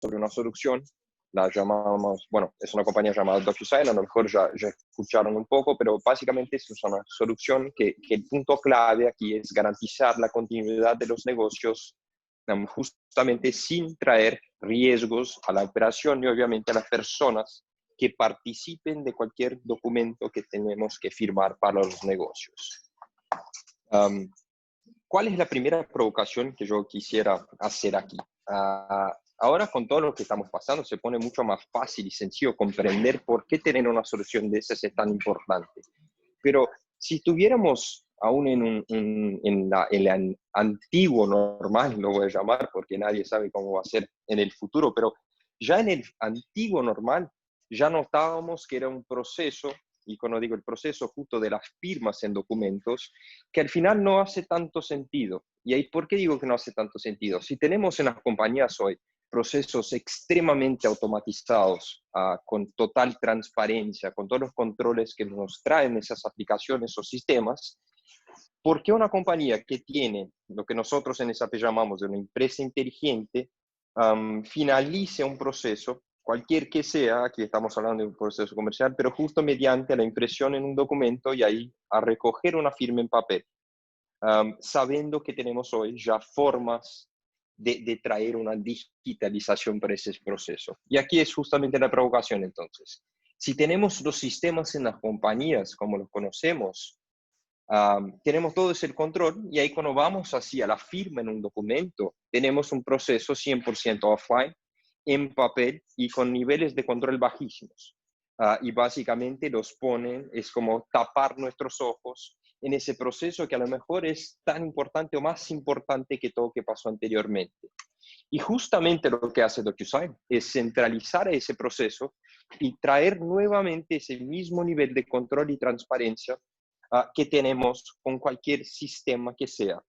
sobre una solución, la llamamos, bueno, es una compañía llamada DocuSign, a lo mejor ya escucharon un poco, pero básicamente es una solución que el punto clave aquí es garantizar la continuidad de los negocios justamente sin traer riesgos a la operación y obviamente a las personas que participen de cualquier documento que tenemos que firmar para los negocios. ¿Cuál es la primera provocación que yo quisiera hacer aquí? Ahora con todo lo que estamos pasando se pone mucho más fácil y sencillo comprender por qué tener una solución de esas es tan importante. Pero si estuviéramos aún en el antiguo normal, lo voy a llamar porque nadie sabe cómo va a ser en el futuro, pero ya en el antiguo normal ya notábamos que era un proceso, y cuando digo el proceso justo de las firmas en documentos, que al final no hace tanto sentido. ¿Y ahí por qué digo que no hace tanto sentido? Si tenemos en las compañías hoy procesos extremadamente automatizados, con total transparencia, con todos los controles que nos traen esas aplicaciones o sistemas, ¿por qué una compañía que tiene lo que nosotros en SAP llamamos de una empresa inteligente finalice un proceso, cualquier que sea, aquí estamos hablando de un proceso comercial, pero justo mediante la impresión en un documento y ahí a recoger una firma en papel, sabiendo que tenemos hoy ya formas de traer una digitalización para ese proceso? Y aquí es justamente la provocación entonces. Si tenemos los sistemas en las compañías como los conocemos, tenemos todo ese control y ahí cuando vamos así a la firma en un documento, tenemos un proceso 100% offline, en papel y con niveles de control bajísimos. Y básicamente los ponen, es como tapar nuestros ojos en ese proceso que a lo mejor es tan importante o más importante que todo lo que pasó anteriormente. Y justamente lo que hace DocuSign es centralizar ese proceso y traer nuevamente ese mismo nivel de control y transparencia que tenemos con cualquier sistema que sea.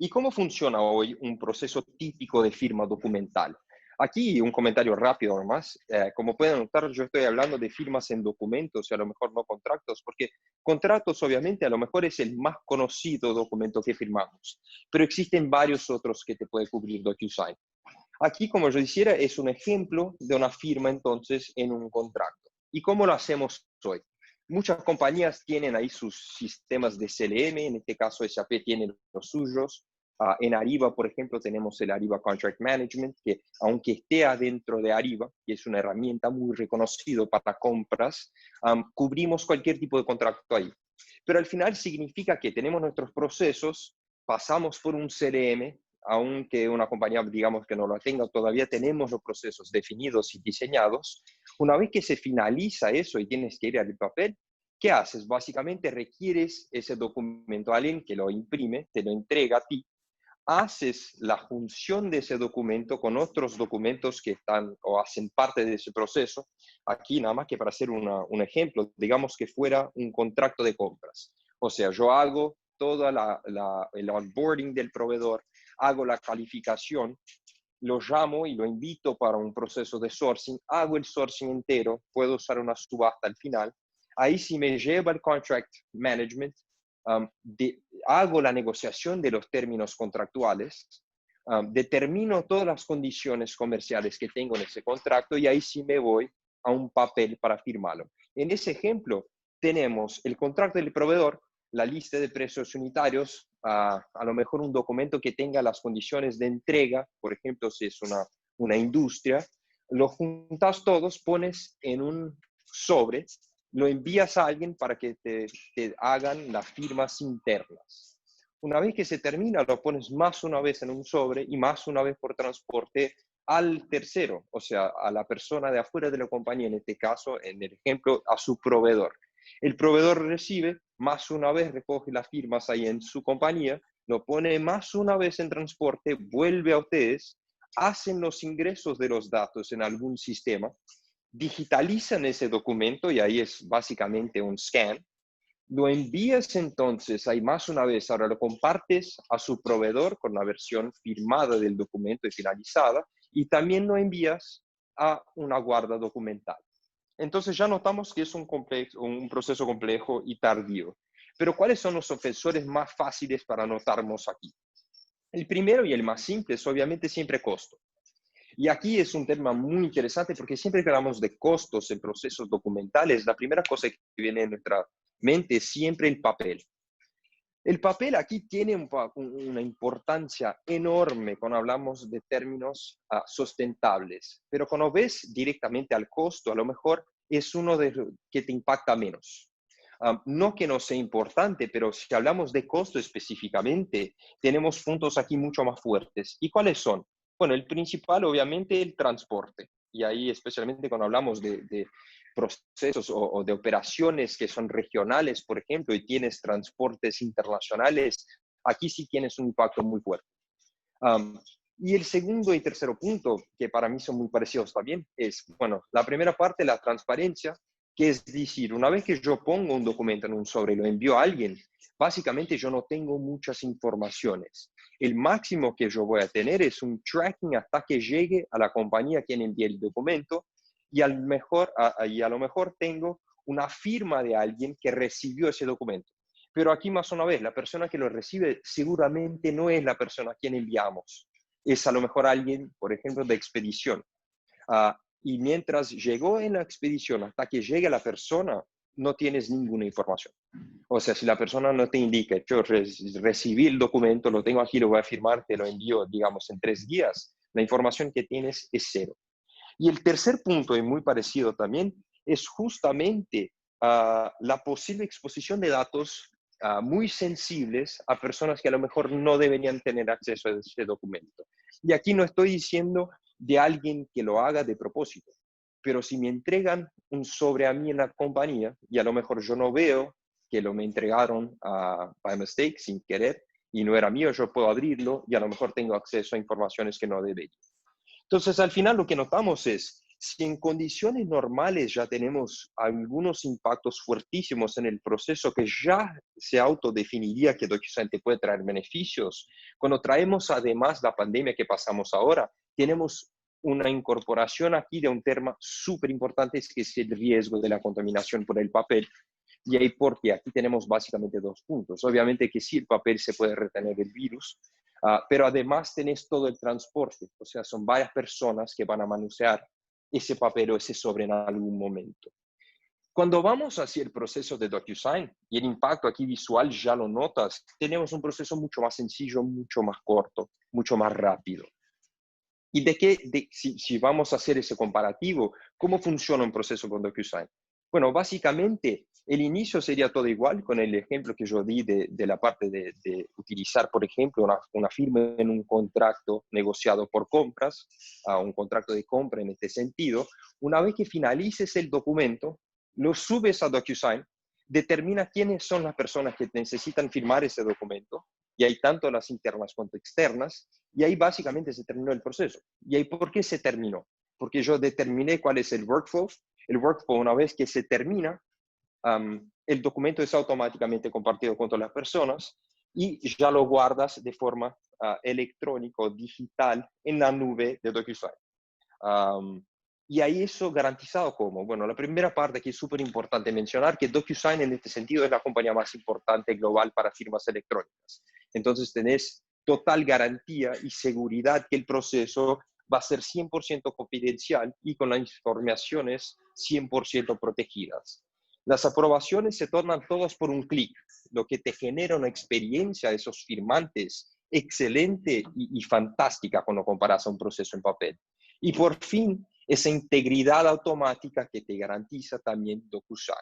¿Y cómo funciona hoy un proceso típico de firma documental? Aquí un comentario rápido nomás. Como pueden notar, yo estoy hablando de firmas en documentos y a lo mejor no contratos, porque contratos obviamente a lo mejor es el más conocido documento que firmamos, pero existen varios otros que te puede cubrir DocuSign. Aquí, como yo dijera, es un ejemplo de una firma entonces en un contrato. ¿Y cómo lo hacemos hoy? Muchas compañías tienen ahí sus sistemas de CLM, en este caso SAP tiene los suyos. En Ariba, por ejemplo, tenemos el Ariba Contract Management, que aunque esté adentro de Ariba, que es una herramienta muy reconocida para compras, cubrimos cualquier tipo de contrato ahí. Pero al final significa que tenemos nuestros procesos, pasamos por un CRM, aunque una compañía, digamos, que no lo tenga, todavía tenemos los procesos definidos y diseñados. Una vez que se finaliza eso y tienes que ir al papel, ¿qué haces? Básicamente requieres ese documento a alguien que lo imprime, te lo entrega a ti, haces la función de ese documento con otros documentos que están o hacen parte de ese proceso. Aquí nada más que para hacer un ejemplo, digamos que fuera un contrato de compras. O sea, yo hago todo el onboarding del proveedor, hago la calificación, lo llamo y lo invito para un proceso de sourcing, hago el sourcing entero, puedo usar una subasta al final. Ahí sí me lleva el contract management, hago la negociación de los términos contractuales, determino todas las condiciones comerciales que tengo en ese contrato y ahí sí me voy a un papel para firmarlo. En ese ejemplo tenemos el contrato del proveedor, la lista de precios unitarios, a lo mejor un documento que tenga las condiciones de entrega, por ejemplo, si es una industria, lo juntas todos, pones en un sobre, lo envías a alguien para que te hagan las firmas internas. Una vez que se termina, lo pones más una vez en un sobre y más una vez por transporte al tercero, o sea, a la persona de afuera de la compañía, en este caso, en el ejemplo, a su proveedor. El proveedor recibe, más una vez recoge las firmas ahí en su compañía, lo pone más una vez en transporte, vuelve a ustedes, hacen los ingresos de los datos en algún sistema, digitalizan ese documento y ahí es básicamente un scan, lo envías entonces ahí más una vez, ahora lo compartes a su proveedor con la versión firmada del documento y finalizada, y también lo envías a una guarda documental. Entonces ya notamos que es un proceso complejo y tardío. Pero ¿cuáles son los ofensores más fáciles para notarnos aquí? El primero y el más simple es obviamente siempre costo. Y aquí es un tema muy interesante porque siempre que hablamos de costos en procesos documentales, la primera cosa que viene en nuestra mente es siempre el papel. El papel aquí tiene una importancia enorme cuando hablamos de términos sustentables, pero cuando ves directamente al costo, a lo mejor es uno de los que te impacta menos. No que no sea importante, pero si hablamos de costo específicamente, tenemos puntos aquí mucho más fuertes. ¿Y cuáles son? Bueno, el principal, obviamente, el transporte. Y ahí, especialmente cuando hablamos de procesos o de operaciones que son regionales, por ejemplo, y tienes transportes internacionales, aquí sí tienes un impacto muy fuerte. Um, y el segundo y tercero punto, que para mí son muy parecidos también, es, bueno, la primera parte, la transparencia, que es decir, una vez que yo pongo un documento en un sobre y lo envío a alguien, básicamente yo no tengo muchas informaciones. El máximo que yo voy a tener es un tracking hasta que llegue a la compañía quien envía el documento y a lo mejor tengo una firma de alguien que recibió ese documento. Pero aquí más una vez, la persona que lo recibe seguramente no es la persona a quien enviamos. Es a lo mejor alguien, por ejemplo, de expedición. Y mientras llegó en la expedición hasta que llegue la persona, no tienes ninguna información. O sea, si la persona no te indica, yo recibí el documento, lo tengo aquí, lo voy a firmar, te lo envío, digamos, en 3 días, la información que tienes es cero. Y el tercer punto, y muy parecido también, es justamente la posible exposición de datos muy sensibles a personas que a lo mejor no deberían tener acceso a ese documento. Y aquí no estoy diciendo de alguien que lo haga de propósito, pero si me entregan un sobre a mí en la compañía y a lo mejor yo no veo que lo me entregaron by mistake, sin querer, y no era mío, yo puedo abrirlo y a lo mejor tengo acceso a informaciones que no debería. Entonces, al final lo que notamos es, si en condiciones normales ya tenemos algunos impactos fuertísimos en el proceso que ya se autodefiniría que DocuSign te puede traer beneficios, cuando traemos además la pandemia que pasamos ahora, tenemos una incorporación aquí de un tema súper importante, que es el riesgo de la contaminación por el papel. Y ahí porque aquí tenemos básicamente 2 puntos. Obviamente que sí, el papel se puede retener el virus, pero además tenés todo el transporte. O sea, son varias personas que van a manusear ese papel o ese sobre en algún momento. Cuando vamos hacia el proceso de DocuSign, y el impacto aquí visual ya lo notas, tenemos un proceso mucho más sencillo, mucho más corto, mucho más rápido. ¿Y si vamos a hacer ese comparativo, cómo funciona un proceso con DocuSign? Bueno, básicamente el inicio sería todo igual con el ejemplo que yo di de la parte de utilizar, por ejemplo, una firma en un contrato negociado por compras, un contrato de compra en este sentido. Una vez que finalices el documento, lo subes a DocuSign, determina quiénes son las personas que necesitan firmar ese documento, y hay tanto las internas cuanto externas, y ahí básicamente se terminó el proceso. ¿Y ahí por qué se terminó? Porque yo determiné cuál es el workflow. El workflow, una vez que se termina, el documento es automáticamente compartido con todas las personas y ya lo guardas de forma electrónica o digital en la nube de DocuSign. Y ahí eso garantizado como, bueno, la primera parte que es súper importante mencionar, que DocuSign en este sentido es la compañía más importante global para firmas electrónicas. Entonces tenés total garantía y seguridad que el proceso va a ser 100% confidencial y con las informaciones 100% protegidas. Las aprobaciones se tornan todas por un clic, lo que te genera una experiencia de esos firmantes excelente y fantástica cuando comparas a un proceso en papel. Y por fin, esa integridad automática que te garantiza también DocuSign.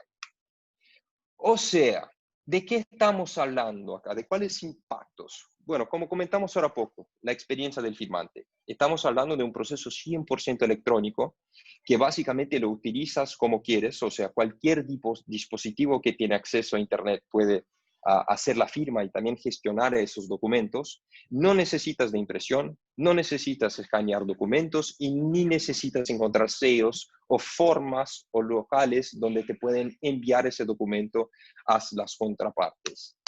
O sea, ¿de qué estamos hablando acá? ¿De cuáles impactos? Bueno, como comentamos ahora poco, la experiencia del firmante. Estamos hablando de un proceso 100% electrónico que básicamente lo utilizas como quieres, o sea, cualquier dispositivo que tiene acceso a Internet puede hacer la firma y también gestionar esos documentos. No necesitas de impresión, no necesitas escanear documentos y ni necesitas encontrar sellos o formas o locales donde te pueden enviar ese documento a las contrapartes.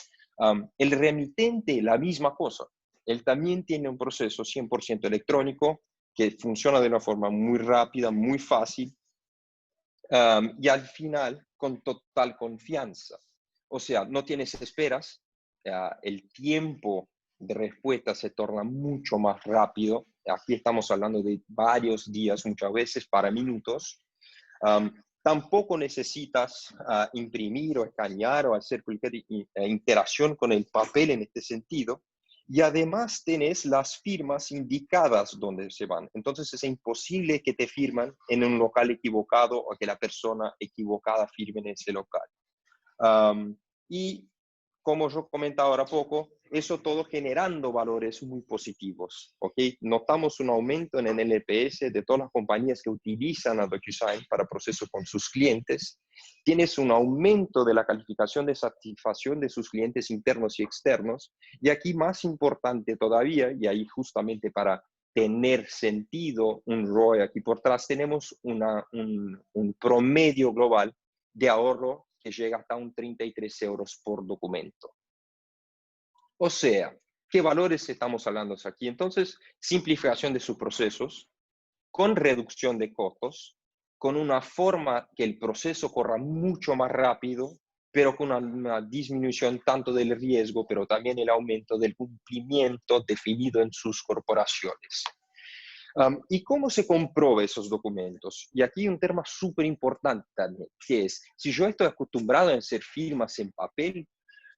El remitente, la misma cosa. Él también tiene un proceso 100% electrónico que funciona de una forma muy rápida, muy fácil y al final con total confianza. O sea, no tienes esperas, el tiempo de respuesta se torna mucho más rápido aquí estamos hablando de varios días, muchas veces para minutos. Tampoco necesitas imprimir o escanear o hacer cualquier interacción con el papel en este sentido. Y además tenés las firmas indicadas donde se van. Entonces es imposible que te firman en un local equivocado o que la persona equivocada firme en ese local. Y como yo comentaba ahora poco, eso todo generando valores muy positivos. ¿Okay? Notamos un aumento en el NPS de todas las compañías que utilizan a DocuSign para procesos con sus clientes. Tienes un aumento de la calificación de satisfacción de sus clientes internos y externos. Y aquí más importante todavía, y ahí justamente para tener sentido un ROI aquí por atrás, tenemos un promedio global de ahorro que llega hasta un 33 euros por documento. O sea, ¿qué valores estamos hablando aquí? Entonces, simplificación de sus procesos, con reducción de costos, con una forma que el proceso corra mucho más rápido, pero con una disminución tanto del riesgo, pero también el aumento del cumplimiento definido en sus corporaciones. ¿Y cómo se comprueba esos documentos? Y aquí un tema súper importante también, que es, si yo estoy acostumbrado a hacer firmas en papel,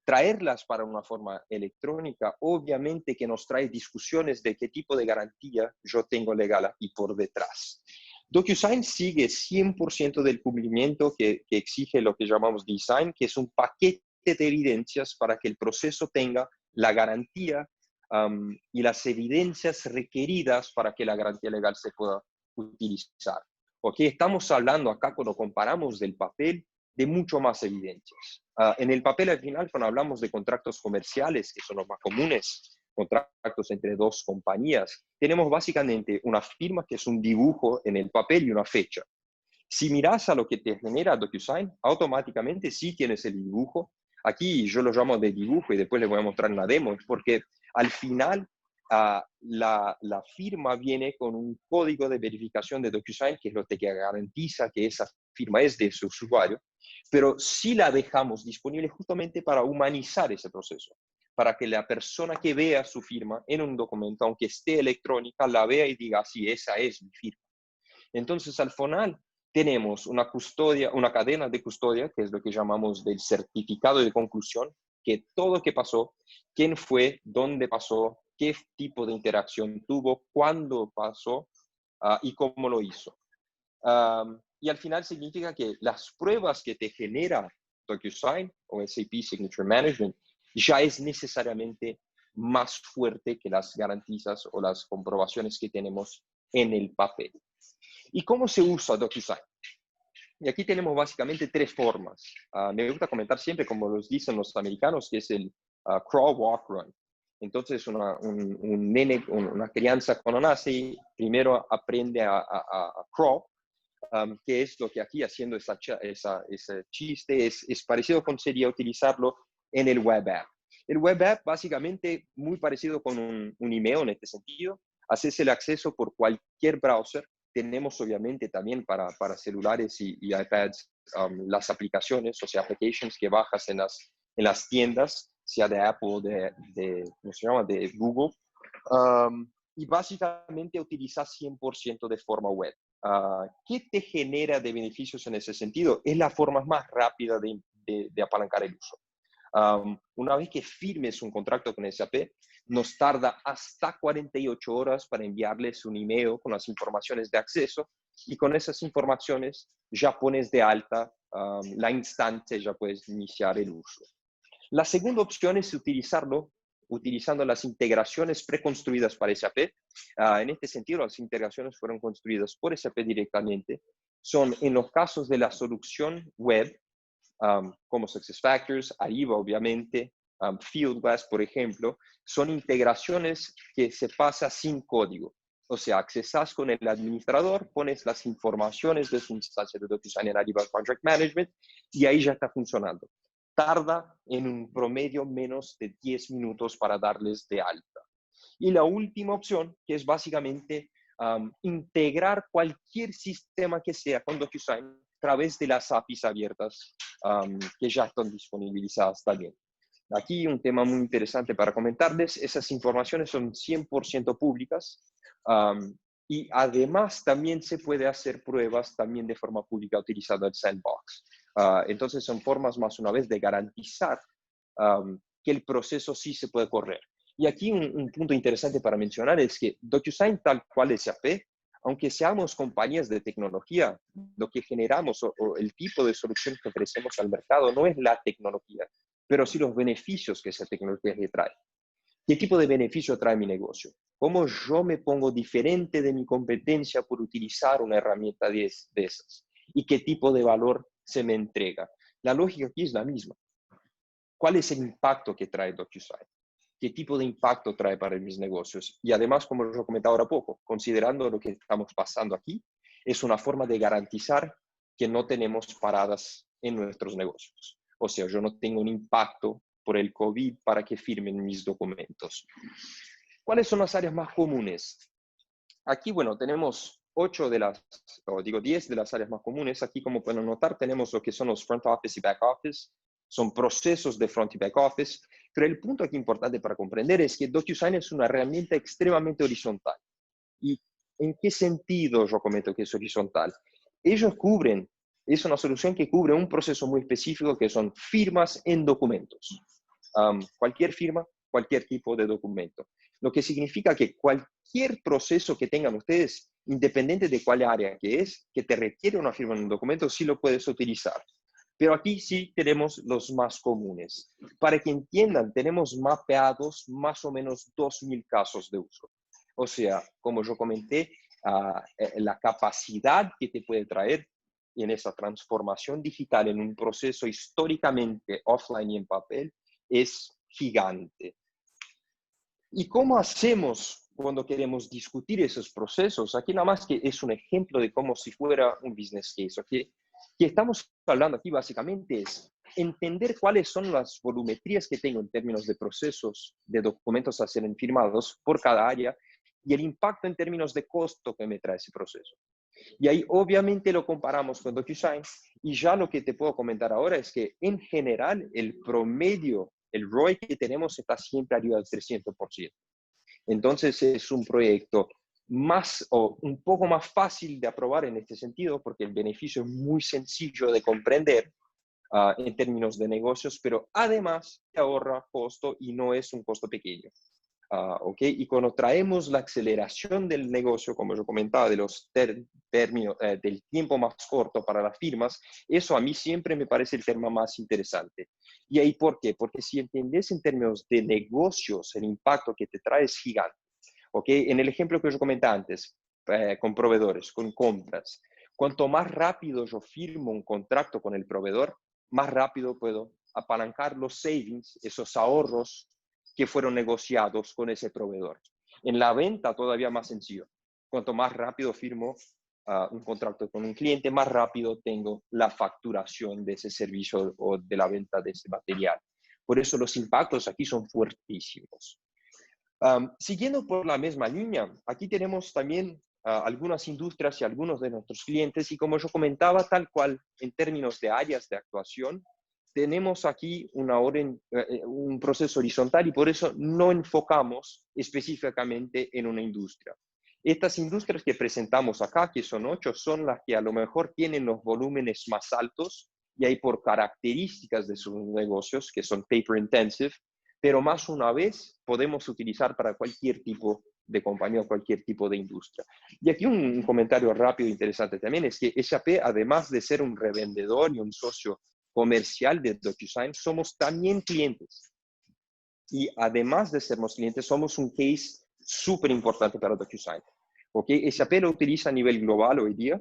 traerlas para una forma electrónica, obviamente que nos trae discusiones de qué tipo de garantía yo tengo legal aquí por detrás. DocuSign sigue 100% del cumplimiento que exige lo que llamamos design, que es un paquete de evidencias para que el proceso tenga la garantía y las evidencias requeridas para que la garantía legal se pueda utilizar. Porque estamos hablando acá, cuando comparamos del papel, de mucho más evidencias. En el papel al final, cuando hablamos de contratos comerciales, que son los más comunes, contratos entre dos compañías, tenemos básicamente una firma que es un dibujo en el papel y una fecha. Si miras a lo que te genera DocuSign, automáticamente sí tienes el dibujo. Aquí yo lo llamo de dibujo y después les voy a mostrar una demo, porque al final la firma viene con un código de verificación de DocuSign, que es lo que garantiza que esa firma es de su usuario, pero sí la dejamos disponible justamente para humanizar ese proceso, para que la persona que vea su firma en un documento, aunque esté electrónica, la vea y diga, sí, esa es mi firma. Entonces, al final, tenemos una custodia, una cadena de custodia, que es lo que llamamos del certificado de conclusión, que todo lo que pasó, quién fue, dónde pasó, qué tipo de interacción tuvo, cuándo pasó y cómo lo hizo. Y al final significa que las pruebas que te genera DocuSign o SAP Signature Management ya es necesariamente más fuerte que las garantías o las comprobaciones que tenemos en el papel. ¿Y cómo se usa DocuSign? Y aquí tenemos básicamente tres formas. Me gusta comentar siempre, como los dicen los americanos, que es el crawl, walk, run. Entonces, un nene, una crianza cuando nace, primero aprende a crawl, que es lo que aquí, haciendo ese chiste, es parecido con sería utilizarlo en el web app. El web app, básicamente, muy parecido con un email en este sentido, haces el acceso por cualquier browser. Tenemos obviamente también para celulares y iPads las aplicaciones, o sea, applications que bajas en las tiendas, sea de Apple o ¿cómo se llama?, de Google. Y básicamente utilizas 100% de forma web. ¿Qué te genera de beneficios en ese sentido? Es la forma más rápida de apalancar el uso. Una vez que firmes un contrato con SAP, nos tarda hasta 48 horas para enviarles un email con las informaciones de acceso y con esas informaciones ya pones de alta la instancia y ya puedes iniciar el uso. La segunda opción es utilizarlo utilizando las integraciones preconstruidas para SAP. En este sentido, las integraciones fueron construidas por SAP directamente. Son en los casos de la solución web, como SuccessFactors, Ariba, obviamente, Fieldglass, por ejemplo, son integraciones que se pasan sin código. O sea, accesas con el administrador, pones las informaciones de su instancia de DocuSign en Ariba Contract Management y ahí ya está funcionando. Tarda en un promedio menos de 10 minutos para darles de alta. Y la última opción, que es básicamente integrar cualquier sistema que sea con DocuSign a través de las APIs abiertas que ya están disponibilizadas también. Aquí un tema muy interesante para comentarles, esas informaciones son 100% públicas y además también se puede hacer pruebas también de forma pública utilizando el sandbox. Entonces son formas más una vez de garantizar que el proceso sí se puede correr. Y aquí un punto interesante para mencionar es que DocuSign, tal cual SAP, aunque seamos compañías de tecnología, lo que generamos o el tipo de solución que ofrecemos al mercado no es la tecnología, pero sí los beneficios que esa tecnología le trae. ¿Qué tipo de beneficio trae mi negocio? ¿Cómo yo me pongo diferente de mi competencia por utilizar una herramienta de esas? ¿Y qué tipo de valor se me entrega? La lógica aquí es la misma. ¿Cuál es el impacto que trae DocuSign? ¿Qué tipo de impacto trae para mis negocios? Y además, como lo comentaba ahora poco, considerando lo que estamos pasando aquí, es una forma de garantizar que no tenemos paradas en nuestros negocios. O sea, yo no tengo un impacto por el COVID para que firmen mis documentos. ¿Cuáles son las áreas más comunes? Aquí, bueno, tenemos 10 de las áreas más comunes. Aquí, como pueden notar, tenemos lo que son los front office y back office. Son procesos de front y back office. Pero el punto aquí importante para comprender es que DocuSign es una herramienta extremadamente horizontal. ¿Y en qué sentido yo comento que es horizontal? Ellos cubren, es una solución que cubre un proceso muy específico que son firmas en documentos. Cualquier firma, cualquier tipo de documento. Lo que significa que cualquier proceso que tengan ustedes, independiente de cuál área que es, que te requiere una firma en un documento, sí lo puedes utilizar. Pero aquí sí tenemos los más comunes. Para que entiendan, tenemos mapeados más o menos 2.000 casos de uso. O sea, como yo comenté, la capacidad que te puede traer en esa transformación digital en un proceso históricamente offline y en papel es gigante. ¿Y cómo hacemos cuando queremos discutir esos procesos? Aquí nada más que es un ejemplo de como si fuera un business case. ¿Okay? Que estamos hablando aquí básicamente es entender cuáles son las volumetrías que tengo en términos de procesos de documentos a ser firmados por cada área y el impacto en términos de costo que me trae ese proceso. Y ahí obviamente lo comparamos con DocuSign y ya lo que te puedo comentar ahora es que en general el promedio, el ROI que tenemos está siempre arriba del 300%. Entonces es un proyecto más o un poco más fácil de aprobar en este sentido porque el beneficio es muy sencillo de comprender en términos de negocios, pero además te ahorra costo y no es un costo pequeño. ¿Okay? Y cuando traemos la aceleración del negocio, como yo comentaba, de los términos, del tiempo más corto para las firmas, eso a mí siempre me parece el tema más interesante. ¿Y ahí por qué? Porque si entiendes en términos de negocios, el impacto que te trae es gigante. ¿Okay? En el ejemplo que yo comentaba antes, con proveedores, con compras, cuanto más rápido yo firmo un contrato con el proveedor, más rápido puedo apalancar los savings, esos ahorros que fueron negociados con ese proveedor. En la venta todavía más sencillo. Cuanto más rápido firmo un contrato con un cliente, más rápido tengo la facturación de ese servicio o de la venta de ese material. Por eso los impactos aquí son fuertísimos. Siguiendo por la misma línea, aquí tenemos también algunas industrias y algunos de nuestros clientes y como yo comentaba, tal cual en términos de áreas de actuación, tenemos aquí un proceso horizontal y por eso no enfocamos específicamente en una industria. Estas industrias que presentamos acá, que son 8, son las que a lo mejor tienen los volúmenes más altos y hay por características de sus negocios, que son paper intensive, pero más una vez podemos utilizar para cualquier tipo de compañía o cualquier tipo de industria. Y aquí un comentario rápido e interesante también es que SAP, además de ser un revendedor y un socio comercial de DocuSign, somos también clientes. Y además de sermos clientes, somos un case súper importante para DocuSign. ¿Okay? SAP lo utiliza a nivel global hoy día.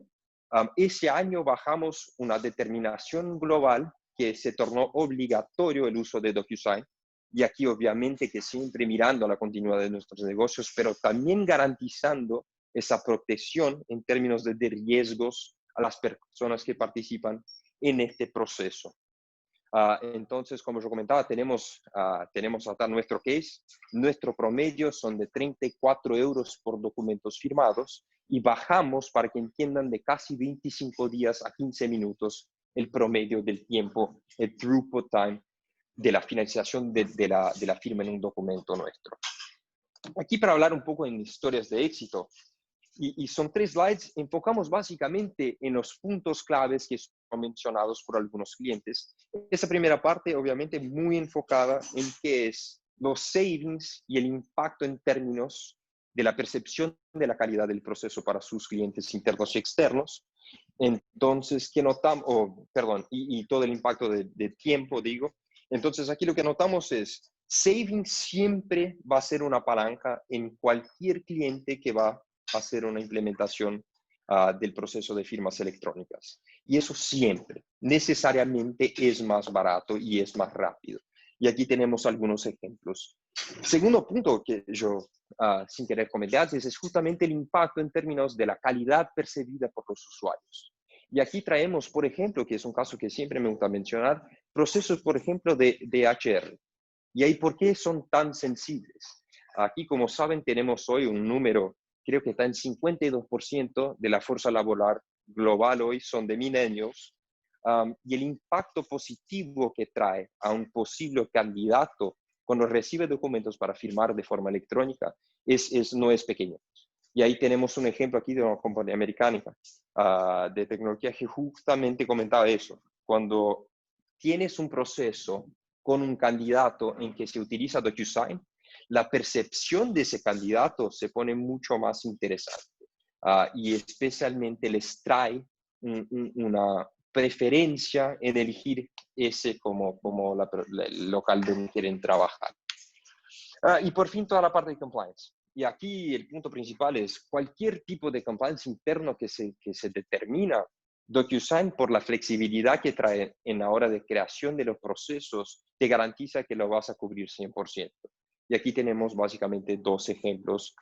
Ese año bajamos una determinación global que se tornó obligatorio el uso de DocuSign. Y aquí obviamente que siempre mirando a la continuidad de nuestros negocios, pero también garantizando esa protección en términos de riesgos a las personas que participan en este proceso. Entonces, como yo comentaba, tenemos hasta nuestro case. Nuestro promedio son de 34 euros por documentos firmados y bajamos para que entiendan de casi 25 días a 15 minutos el promedio del tiempo, el throughput time de la finalización de la firma en un documento nuestro. Aquí para hablar un poco en historias de éxito, y son 3 slides, enfocamos básicamente en los puntos claves que son mencionados por algunos clientes. Esa primera parte, obviamente, muy enfocada en qué es los savings y el impacto en términos de la percepción de la calidad del proceso para sus clientes internos y externos. Entonces, ¿qué notamos? Y todo el impacto de tiempo, digo. Entonces, aquí lo que notamos es, saving siempre va a ser una palanca en cualquier cliente que va a hacer una implementación del proceso de firmas electrónicas. Y eso siempre, necesariamente es más barato y es más rápido. Y aquí tenemos algunos ejemplos. Segundo punto que yo, sin querer comentar, es justamente el impacto en términos de la calidad percibida por los usuarios. Y aquí traemos, por ejemplo, que es un caso que siempre me gusta mencionar, procesos, por ejemplo, de HR. ¿Y ahí por qué son tan sensibles? Aquí, como saben, tenemos hoy un número, creo que está en 52% de la fuerza laboral global hoy son de millennials, y el impacto positivo que trae a un posible candidato cuando recibe documentos para firmar de forma electrónica no es pequeño. Y ahí tenemos un ejemplo aquí de una compañía americana de tecnología que justamente comentaba eso. Cuando tienes un proceso con un candidato en que se utiliza DocuSign, la percepción de ese candidato se pone mucho más interesante y especialmente les trae una preferencia en elegir ese como el local donde quieren trabajar. Y por fin toda la parte de compliance. Y aquí el punto principal es cualquier tipo de compliance interno que se determina, DocuSign, por la flexibilidad que trae en la hora de creación de los procesos, te garantiza que lo vas a cubrir 100%. Y aquí tenemos básicamente 2 ejemplos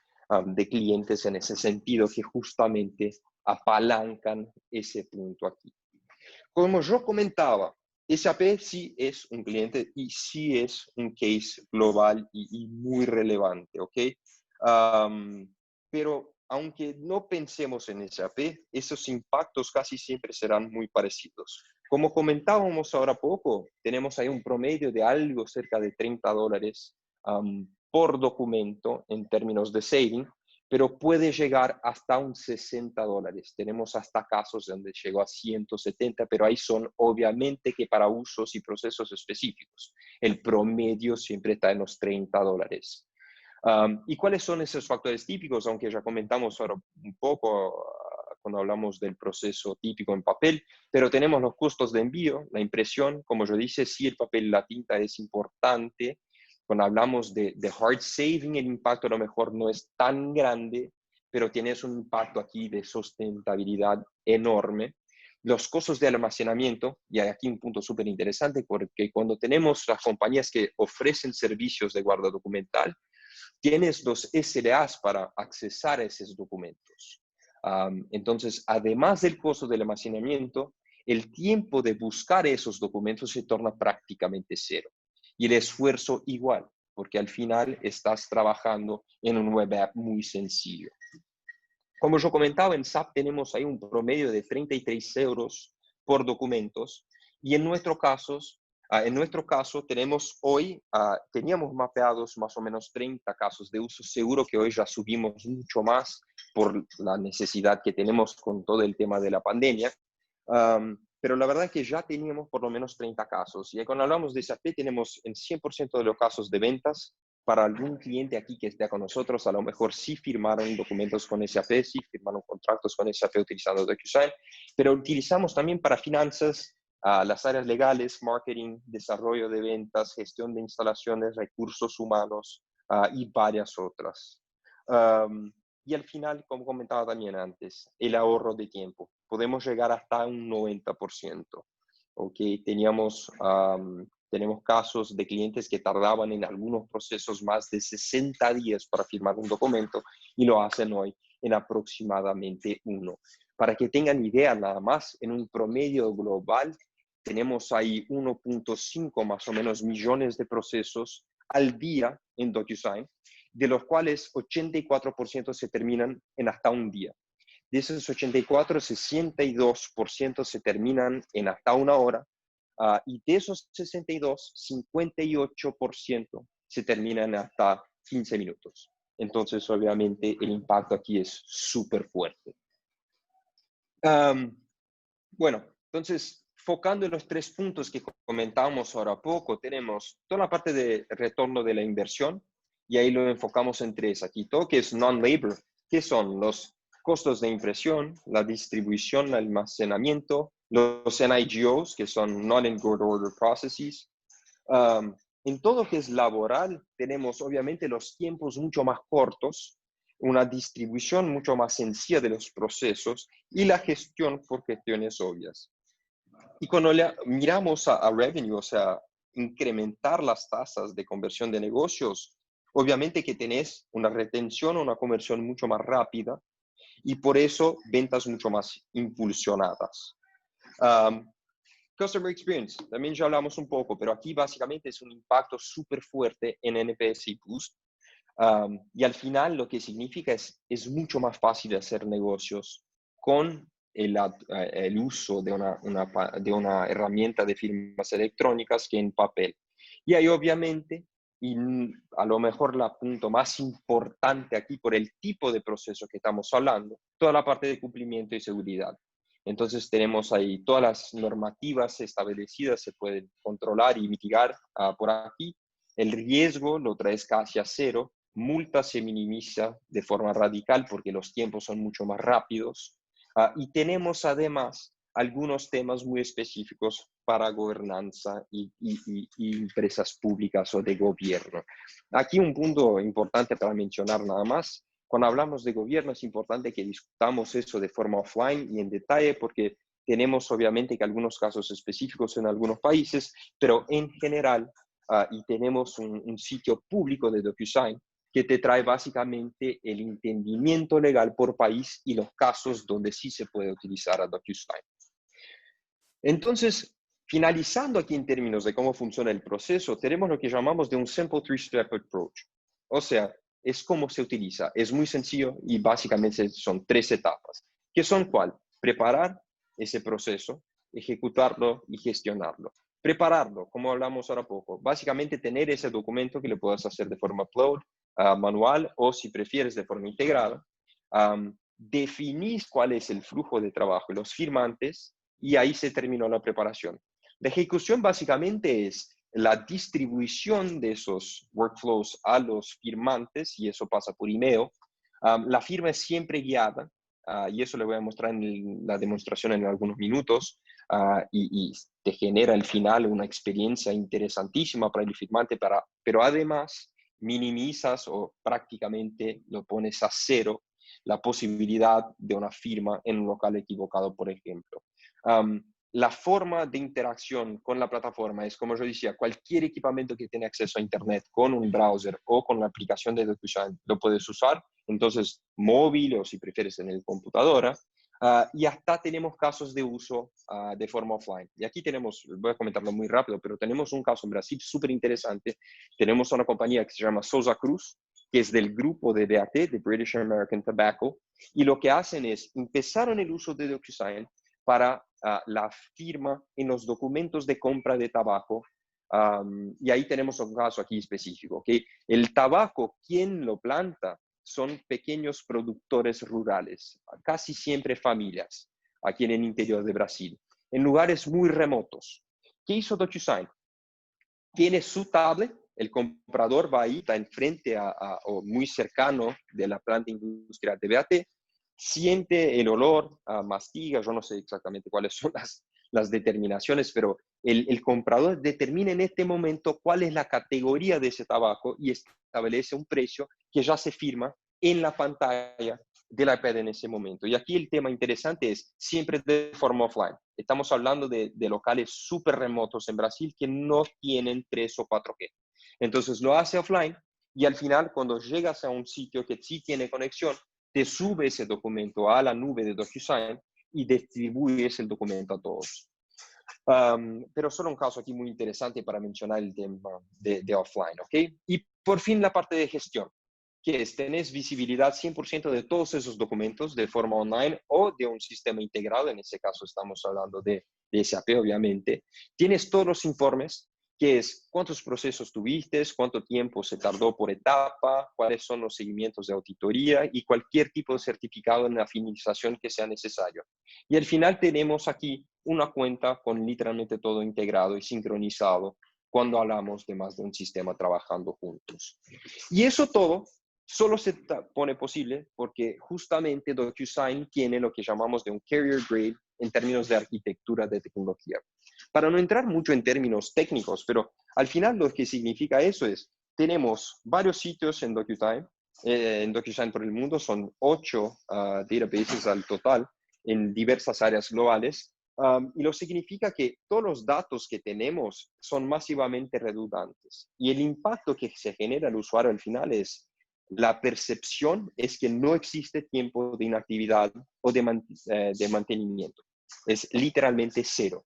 de clientes en ese sentido que justamente apalancan ese punto aquí. Como yo comentaba, SAP sí es un cliente y sí es un case global y muy relevante, ¿ok? Pero aunque no pensemos en SAP, esos impactos casi siempre serán muy parecidos. Como comentábamos ahora poco, tenemos ahí un promedio de algo cerca de $30 por documento en términos de saving, pero puede llegar hasta un $60. Tenemos hasta casos donde llegó a 170, pero ahí son obviamente que para usos y procesos específicos. El promedio siempre está en los $30. ¿Y cuáles son esos factores típicos? Aunque ya comentamos ahora un poco cuando hablamos del proceso típico en papel, pero tenemos los costos de envío, la impresión, como yo dije, sí el papel y la tinta es importante. Cuando hablamos de hard saving, el impacto a lo mejor no es tan grande, pero tienes un impacto aquí de sustentabilidad enorme. Los costos de almacenamiento, y hay aquí un punto súper interesante, porque cuando tenemos las compañías que ofrecen servicios de guarda documental, tienes los SLAs para accesar a esos documentos. Entonces, además del costo del almacenamiento, el tiempo de buscar esos documentos se torna prácticamente cero. Y el esfuerzo igual, porque al final estás trabajando en un web app muy sencillo. Como yo comentaba, en SAP tenemos ahí un promedio de 33 euros por documentos y en nuestro caso tenemos hoy, teníamos mapeados más o menos 30 casos de uso. Seguro que hoy ya subimos mucho más por la necesidad que tenemos con todo el tema de la pandemia. Pero la verdad es que ya teníamos por lo menos 30 casos. Y cuando hablamos de SAP, tenemos en 100% de los casos de ventas. Para algún cliente aquí que esté con nosotros, a lo mejor sí firmaron documentos con SAP, sí firmaron contratos con SAP utilizando DocuSign, pero utilizamos también para finanzas, las áreas legales, marketing, desarrollo de ventas, gestión de instalaciones, recursos humanos y varias otras. Y al final, como comentaba también antes, el ahorro de tiempo. Podemos llegar hasta un 90%. ¿Okay? Tenemos casos de clientes que tardaban en algunos procesos más de 60 días para firmar un documento y lo hacen hoy en aproximadamente 1. Para que tengan idea nada más, en un promedio global tenemos ahí 1.5 más o menos millones de procesos al día en DocuSign, de los cuales 84% se terminan en hasta un día. De esos 84, 62% se terminan en hasta una hora Y de esos 62, 58% se terminan hasta 15 minutos. Entonces, obviamente, el impacto aquí es súper fuerte. Bueno, entonces, focando en los 3 puntos que comentábamos ahora a poco, tenemos toda la parte de retorno de la inversión, y ahí lo enfocamos en 3 aquí, todo que es non-labor, que son los costos de impresión, la distribución, el almacenamiento, los NIGOs, que son Non-in-Good Order Processes. En todo que es laboral, tenemos obviamente los tiempos mucho más cortos, una distribución mucho más sencilla de los procesos y la gestión por cuestiones obvias. Y cuando miramos a revenue, o sea, incrementar las tasas de conversión de negocios, obviamente que tenés una retención o una conversión mucho más rápida y por eso ventas mucho más impulsionadas. Customer Experience, también ya hablamos un poco, pero aquí básicamente es un impacto súper fuerte en NPS y Boost. Y al final lo que significa es mucho más fácil hacer negocios con el uso de una herramienta de firmas electrónicas que en papel. Y ahí obviamente, y a lo mejor la punto más importante aquí por el tipo de proceso que estamos hablando, toda la parte de cumplimiento y seguridad. Entonces tenemos ahí todas las normativas establecidas, se pueden controlar y mitigar por aquí. El riesgo lo traes casi a cero, multa se minimiza de forma radical porque los tiempos son mucho más rápidos. Y tenemos además algunos temas muy específicos para gobernanza y empresas públicas o de gobierno. Aquí un punto importante para mencionar nada más. Cuando hablamos de gobierno es importante que discutamos eso de forma offline y en detalle porque tenemos obviamente que algunos casos específicos en algunos países, pero en general, y tenemos un sitio público de DocuSign que te trae básicamente el entendimiento legal por país y los casos donde sí se puede utilizar a DocuSign. Entonces, finalizando aquí en términos de cómo funciona el proceso, tenemos lo que llamamos de un Simple Three-Step Approach. O sea, es cómo se utiliza. Es muy sencillo y básicamente son 3 etapas. ¿Qué son cuál? Preparar ese proceso, ejecutarlo y gestionarlo. Prepararlo, como hablamos ahora poco. Básicamente tener ese documento que lo puedas hacer de forma upload, manual o si prefieres de forma integrada. Definís cuál es el flujo de trabajo y los firmantes y ahí se terminó la preparación. La ejecución básicamente es la distribución de esos workflows a los firmantes y eso pasa por email. La firma es siempre guiada y eso le voy a mostrar en la demostración en algunos minutos y te genera al final una experiencia interesantísima para el firmante, pero además minimizas o prácticamente lo pones a cero la posibilidad de una firma en un local equivocado, por ejemplo. La forma de interacción con la plataforma es, como yo decía, cualquier equipamiento que tiene acceso a Internet con un browser o con la aplicación de DocuSign lo puedes usar, entonces móvil o si prefieres en el computadora. Y hasta tenemos casos de uso de forma offline. Y aquí tenemos, voy a comentarlo muy rápido, pero tenemos un caso en Brasil súper interesante. Tenemos una compañía que se llama Souza Cruz, que es del grupo de BAT, de British American Tobacco, y lo que hacen es empezaron el uso de DocuSign para la firma en los documentos de compra de tabaco. Y ahí tenemos un caso aquí específico, que el tabaco, quien lo planta, son pequeños productores rurales, casi siempre familias, aquí en el interior de Brasil, en lugares muy remotos. ¿Qué hizo DocuSign? Tiene su tablet, el comprador va ahí, está enfrente o muy cercano de la planta industrial de BAT, siente el olor, mastiga, yo no sé exactamente cuáles son las determinaciones, pero el comprador determina en este momento cuál es la categoría de ese tabaco y establece un precio que ya se firma en la pantalla del iPad en ese momento. Y aquí el tema interesante es siempre de forma offline. Estamos hablando de locales súper remotos en Brasil que no tienen 3 o 4G. Entonces lo hace offline y al final cuando llegas a un sitio que sí tiene conexión, te sube ese documento a la nube de DocuSign y distribuyes el documento a todos. Pero solo un caso aquí muy interesante para mencionar el tema de offline, ¿ok? Y por fin la parte de gestión. que es, tenés visibilidad 100% de todos esos documentos de forma online o de un sistema integrado, en ese caso estamos hablando de SAP, obviamente. Tienes todos los informes, que es cuántos procesos tuviste, cuánto tiempo se tardó por etapa, cuáles son los seguimientos de auditoría y cualquier tipo de certificado en la finalización que sea necesario. Y al final tenemos aquí una cuenta con literalmente todo integrado y sincronizado cuando hablamos de más de un sistema trabajando juntos. Y eso todo solo se pone posible porque justamente DocuSign tiene lo que llamamos de un carrier grade en términos de arquitectura de tecnología. Para no entrar mucho en términos técnicos, pero al final lo que significa eso es, tenemos varios sitios en DocuSign por el mundo, son 8 databases al total en diversas áreas globales, y lo significa que todos los datos que tenemos son masivamente redundantes. Y el impacto que se genera al usuario al final es, la percepción es que no existe tiempo de inactividad o de mantenimiento. Es literalmente cero.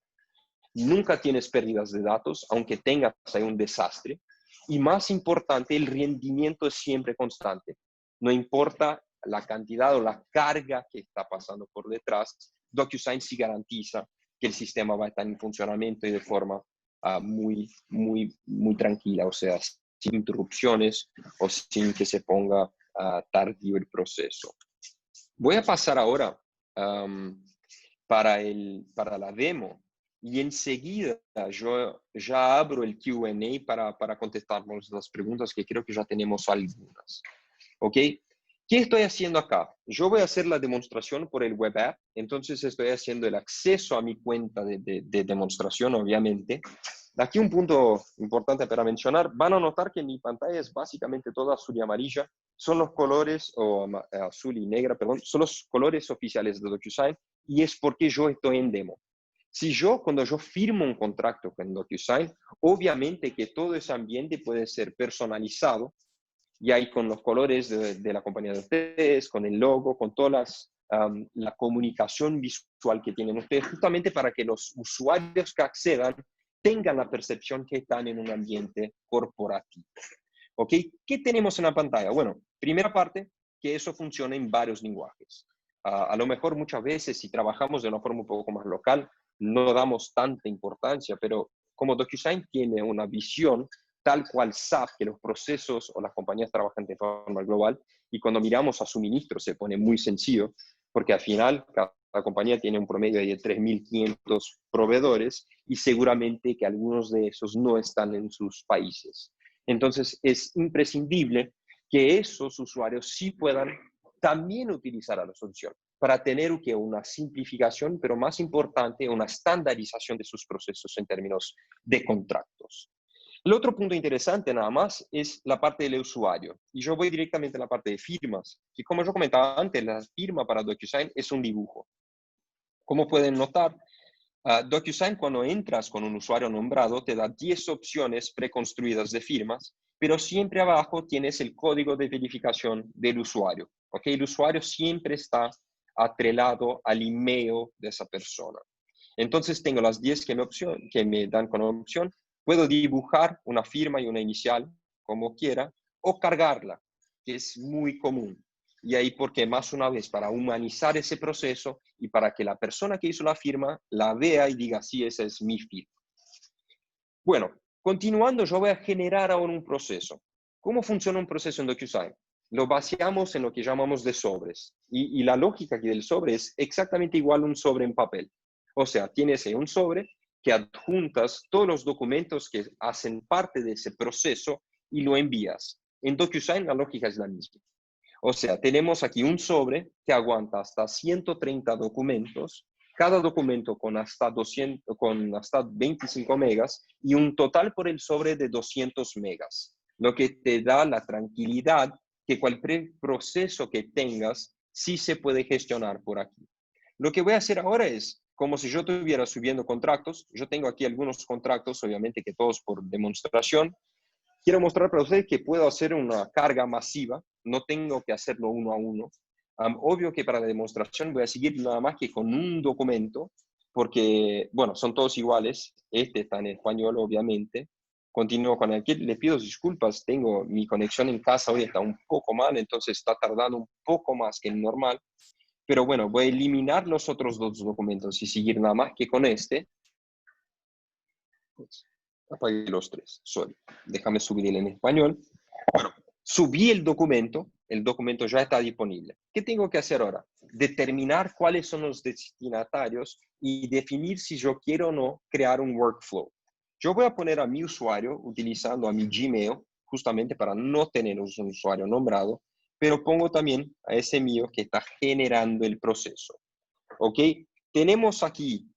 Nunca tienes pérdidas de datos, aunque tengas ahí un desastre. Y más importante, el rendimiento es siempre constante. No importa la cantidad o la carga que está pasando por detrás, DocuSign sí garantiza que el sistema va a estar en funcionamiento y de forma muy tranquila, o sea, sin interrupciones o sin que se ponga tardío el proceso. Voy a pasar ahora para la demo y enseguida yo ya abro el Q&A para contestarnos las preguntas, que creo que ya tenemos algunas. ¿Ok? ¿Qué estoy haciendo acá? Yo voy a hacer la demostración por el web app, entonces estoy haciendo el acceso a mi cuenta de demostración, obviamente. Aquí un punto importante para mencionar, van a notar que mi pantalla es básicamente toda azul y amarilla, son los colores, o azul y negra, perdón, son los colores oficiales de DocuSign, y es porque yo estoy en demo. Cuando yo firmo un contrato con DocuSign, obviamente que todo ese ambiente puede ser personalizado, y ahí con los colores de la compañía de ustedes, con el logo, con todas la comunicación visual que tienen ustedes, justamente para que los usuarios que accedan tengan la percepción que están en un ambiente corporativo. ¿Ok? ¿Qué tenemos en la pantalla? Bueno, primera parte, que eso funciona en varios lenguajes. A lo mejor muchas veces, si trabajamos de una forma un poco más local, no damos tanta importancia, pero como DocuSign tiene una visión tal cual SAP, que los procesos o las compañías trabajan de forma global, y cuando miramos a suministro se pone muy sencillo, porque al final cada compañía tiene un promedio de 3.500 proveedores y seguramente que algunos de esos no están en sus países. Entonces es imprescindible que esos usuarios sí puedan también utilizar a la solución para tener una simplificación, pero más importante, una estandarización de sus procesos en términos de contratos. El otro punto interesante nada más es la parte del usuario. Y yo voy directamente a la parte de firmas, que como yo comentaba antes, la firma para DocuSign es un dibujo. Como pueden notar, DocuSign, cuando entras con un usuario nombrado, te da 10 opciones preconstruidas de firmas, pero siempre abajo tienes el código de verificación del usuario. ¿Okay? El usuario siempre está atrelado al email de esa persona. Entonces tengo las 10 que me dan como opción. Puedo dibujar una firma y una inicial, como quiera, o cargarla, que es muy común. Y ahí porque más una vez, para humanizar ese proceso y para que la persona que hizo la firma la vea y diga, sí, esa es mi firma. Bueno, continuando, yo voy a generar ahora un proceso. ¿Cómo funciona un proceso en DocuSign? Lo vaciamos en lo que llamamos de sobres. Y la lógica aquí del sobre es exactamente igual a un sobre en papel. O sea, tienes ahí un sobre que adjuntas todos los documentos que hacen parte de ese proceso y lo envías. En DocuSign la lógica es la misma. O sea, tenemos aquí un sobre que aguanta hasta 130 documentos, cada documento con hasta 25 megas y un total por el sobre de 200 megas, lo que te da la tranquilidad que cualquier proceso que tengas sí se puede gestionar por aquí. Lo que voy a hacer ahora es, como si yo estuviera subiendo contratos, yo tengo aquí algunos contratos, obviamente que todos por demostración. Quiero mostrar para ustedes que puedo hacer una carga masiva, no tengo que hacerlo uno a uno. Obvio que para la demostración voy a seguir nada más que con un documento, porque, bueno, son todos iguales. Este está en español, obviamente. Continúo con aquí. Le pido disculpas, tengo mi conexión en casa hoy está un poco mal, entonces está tardando un poco más que el normal. Pero bueno, voy a eliminar los otros dos documentos y seguir nada más que con este. Pues, apagué los tres, sorry. Déjame subir en español. Bueno, subí el documento ya está disponible. ¿Qué tengo que hacer ahora? Determinar cuáles son los destinatarios y definir si yo quiero o no crear un workflow. Yo voy a poner a mi usuario utilizando a mi Gmail, justamente para no tener un usuario nombrado, pero pongo también a ese mío que está generando el proceso. ¿Ok? Tenemos aquí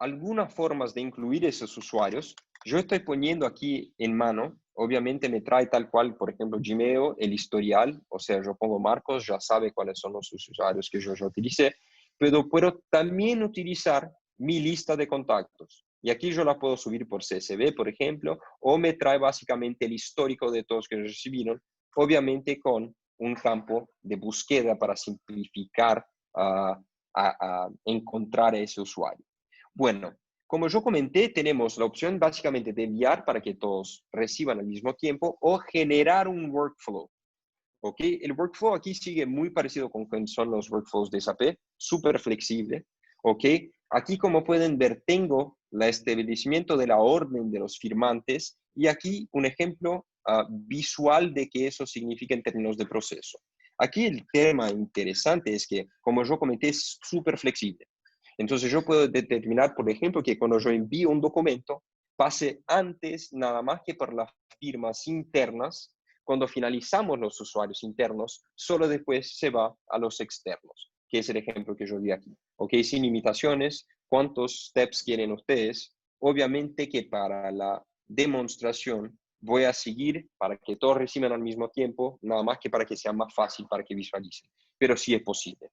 algunas formas de incluir esos usuarios. Yo estoy poniendo aquí en mano, obviamente me trae tal cual, por ejemplo, Gmail, el historial, o sea, yo pongo Marcos, ya sabe cuáles son los usuarios que yo ya utilicé, pero puedo también utilizar mi lista de contactos. Y aquí yo la puedo subir por CSV, por ejemplo, o me trae básicamente el histórico de todos que recibieron, obviamente con un campo de búsqueda para simplificar a encontrar a ese usuario. Bueno, como yo comenté, tenemos la opción básicamente de enviar para que todos reciban al mismo tiempo o generar un workflow. ¿Ok? El workflow aquí sigue muy parecido con que son los workflows de SAP, súper flexible. ¿Ok? Aquí, como pueden ver, tengo el establecimiento de la orden de los firmantes y aquí un ejemplo visual de qué eso significa en términos de proceso. Aquí el tema interesante es que, como yo comenté, es súper flexible. Entonces yo puedo determinar, por ejemplo, que cuando yo envío un documento, pase antes nada más que por las firmas internas. Cuando finalizamos los usuarios internos, solo después se va a los externos, que es el ejemplo que yo di aquí. ¿Ok? Sin limitaciones, ¿cuántos steps quieren ustedes? Obviamente que para la demostración voy a seguir para que todos reciban al mismo tiempo, nada más que para que sea más fácil para que visualicen, pero sí es posible.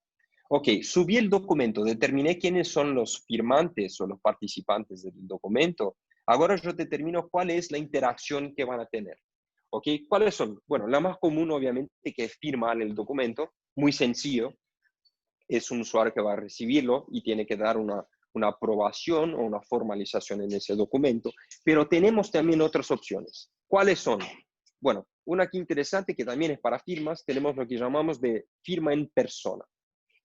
Ok, subí el documento, determiné quiénes son los firmantes o los participantes del documento. Ahora yo determino cuál es la interacción que van a tener. Ok, ¿cuáles son? Bueno, la más común obviamente que es firmar el documento, muy sencillo. Es un usuario que va a recibirlo y tiene que dar una aprobación o una formalización en ese documento, pero tenemos también otras opciones. ¿Cuáles son? Bueno, una aquí interesante que también es para firmas, tenemos lo que llamamos de firma en persona.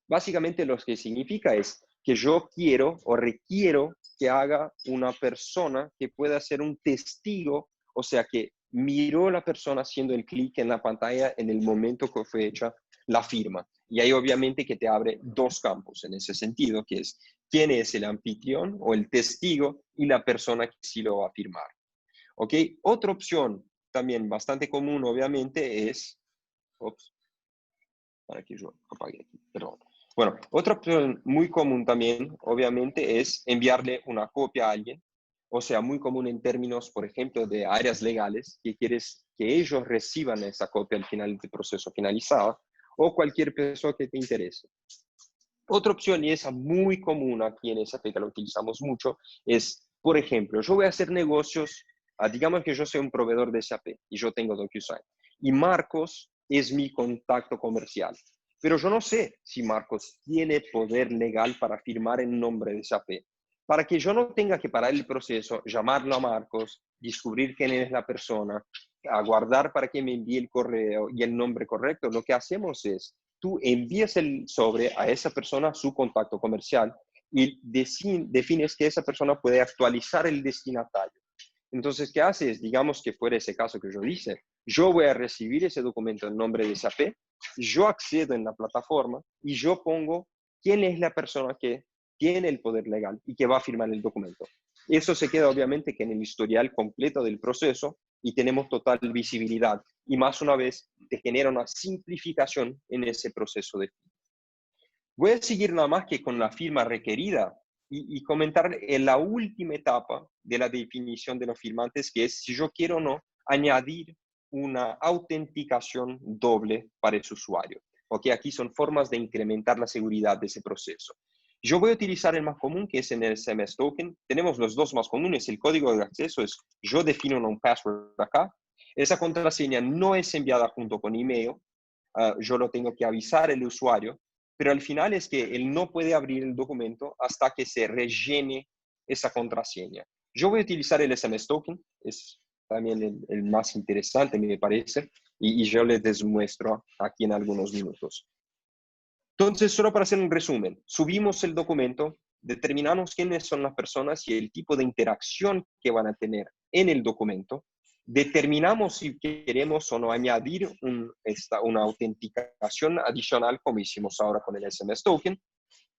Básicamente lo que significa es que yo quiero o requiero que haga una persona que pueda ser un testigo, o sea, que miró la persona haciendo el clic en la pantalla en el momento que fue hecha la firma. Y ahí obviamente que te abre dos campos en ese sentido, que es quién es el anfitrión o el testigo y la persona que sí lo va a firmar. ¿Ok? Otra opción también bastante común obviamente es... Ups, para que yo apague aquí, perdón. Bueno, otra opción muy común también, obviamente, es enviarle una copia a alguien. O sea, muy común en términos, por ejemplo, de áreas legales, que quieres que ellos reciban esa copia al final del proceso finalizado, o cualquier persona que te interese. Otra opción, y esa muy común aquí en SAP, que la utilizamos mucho, es, por ejemplo, yo voy a hacer negocios, digamos que yo soy un proveedor de SAP y yo tengo DocuSign, y Marcos es mi contacto comercial. Pero yo no sé si Marcos tiene poder legal para firmar en nombre de SAP. Para que yo no tenga que parar el proceso, llamarlo a Marcos, descubrir quién es la persona, aguardar para que me envíe el correo y el nombre correcto, lo que hacemos es, tú envías el sobre a esa persona, su contacto comercial, y defines que esa persona puede actualizar el destinatario. Entonces, ¿qué haces? Digamos que fuera ese caso que yo hice. Yo voy a recibir ese documento en nombre de SAP, yo accedo en la plataforma y yo pongo quién es la persona que tiene el poder legal y que va a firmar el documento. Eso se queda obviamente que en el historial completo del proceso y tenemos total visibilidad. Y más una vez, te genera una simplificación en ese proceso de firma. Voy a seguir nada más que con la firma requerida y comentar en la última etapa de la definición de los firmantes, que es si yo quiero o no añadir una autenticación doble para ese usuario. Ok, aquí son formas de incrementar la seguridad de ese proceso. Yo voy a utilizar el más común, que es en el SMS token. Tenemos los dos más comunes. El código de acceso es, yo defino un password acá. Esa contraseña no es enviada junto con email. Yo lo tengo que avisar al usuario, pero al final es que él no puede abrir el documento hasta que se rellene esa contraseña. Yo voy a utilizar el SMS token, es también el más interesante, me parece, y yo les demuestro aquí en algunos minutos. Entonces, solo para hacer un resumen, subimos el documento, determinamos quiénes son las personas y el tipo de interacción que van a tener en el documento, determinamos si queremos o no añadir una autenticación adicional, como hicimos ahora con el SMS token,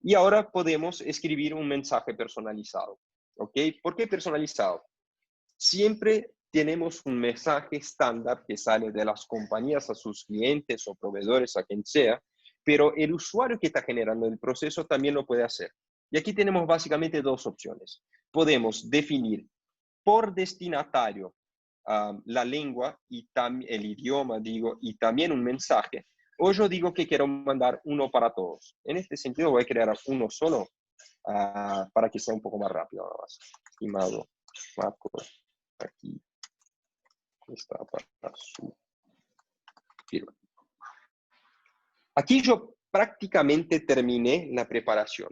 y ahora podemos escribir un mensaje personalizado. ¿Ok? ¿Por qué personalizado? Siempre tenemos un mensaje estándar que sale de las compañías a sus clientes o proveedores, a quien sea, pero el usuario que está generando el proceso también lo puede hacer. Y aquí tenemos básicamente dos opciones. Podemos definir por destinatario la lengua y el idioma, digo, y también un mensaje. O yo digo que quiero mandar uno para todos. En este sentido voy a crear uno solo para que sea un poco más rápido. Estimado Marcos, aquí está para su firma. Aquí yo prácticamente terminé la preparación.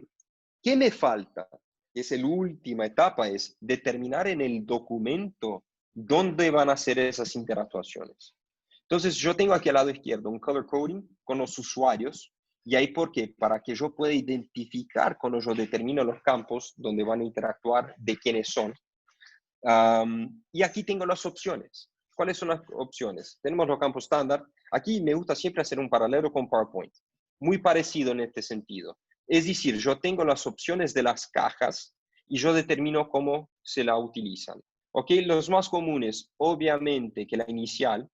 ¿Qué me falta? Es la última etapa, es determinar en el documento dónde van a ser esas interactuaciones. Entonces, yo tengo aquí al lado izquierdo un color coding con los usuarios. ¿Y ahí por qué? Para que yo pueda identificar cuando yo determino los campos donde van a interactuar, de quiénes son. Y aquí tengo las opciones. ¿Cuáles son las opciones? Tenemos los campos estándar. Aquí me gusta siempre hacer un paralelo con PowerPoint. Muy parecido en este sentido. Es decir, yo tengo las opciones de las cajas y yo determino cómo se la utilizan. ¿Ok? Los más comunes, obviamente, que la inicial.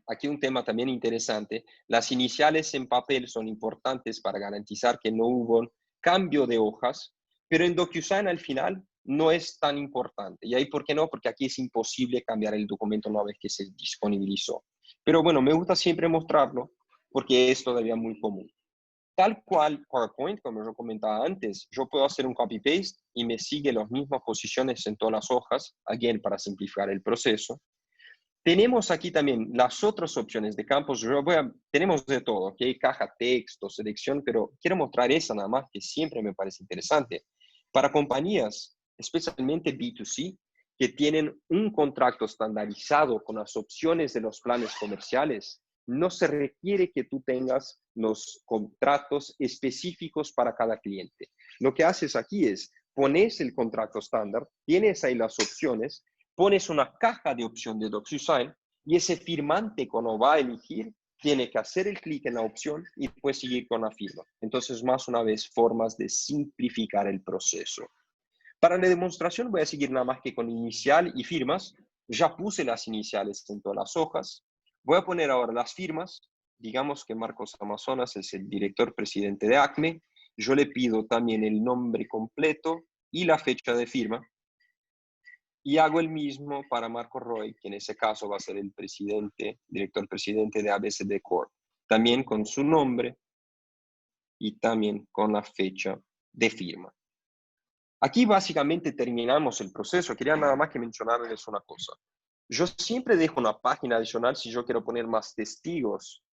Aquí un tema también interesante. Las iniciales en papel son importantes para garantizar que no hubo cambio de hojas, pero en DocuSign al final no es tan importante. ¿Y ahí por qué no? Porque aquí es imposible cambiar el documento una vez que se disponibilizó. Pero bueno, me gusta siempre mostrarlo porque es todavía muy común. Tal cual PowerPoint, como yo comentaba antes, yo puedo hacer un copy-paste y me sigue las mismas posiciones en todas las hojas, again, para simplificar el proceso. Tenemos aquí también las otras opciones de campos. Tenemos de todo, ¿ok? Caja, texto, selección, pero quiero mostrar esa nada más que siempre me parece interesante. Para compañías, especialmente B2C, que tienen un contrato estandarizado con las opciones de los planes comerciales, no se requiere que tú tengas los contratos específicos para cada cliente. Lo que haces aquí es, pones el contrato estándar, tienes ahí las opciones, pones una caja de opción de DocuSign y ese firmante cuando va a elegir tiene que hacer el clic en la opción y después seguir con la firma. Entonces, más una vez, formas de simplificar el proceso. Para la demostración voy a seguir nada más que con inicial y firmas. Ya puse las iniciales en todas las hojas. Voy a poner ahora las firmas. Digamos que Marcos Amazonas es el director presidente de ACME. Yo le pido también el nombre completo y la fecha de firma. Y hago el mismo para Marco Roy, que en ese caso va a ser el presidente, director presidente de ABCD Corp. También con su nombre y también con la fecha de firma. Aquí básicamente terminamos el proceso. Quería nada más que mencionarles una cosa. Yo siempre dejo una página adicional si yo quiero poner más testigos.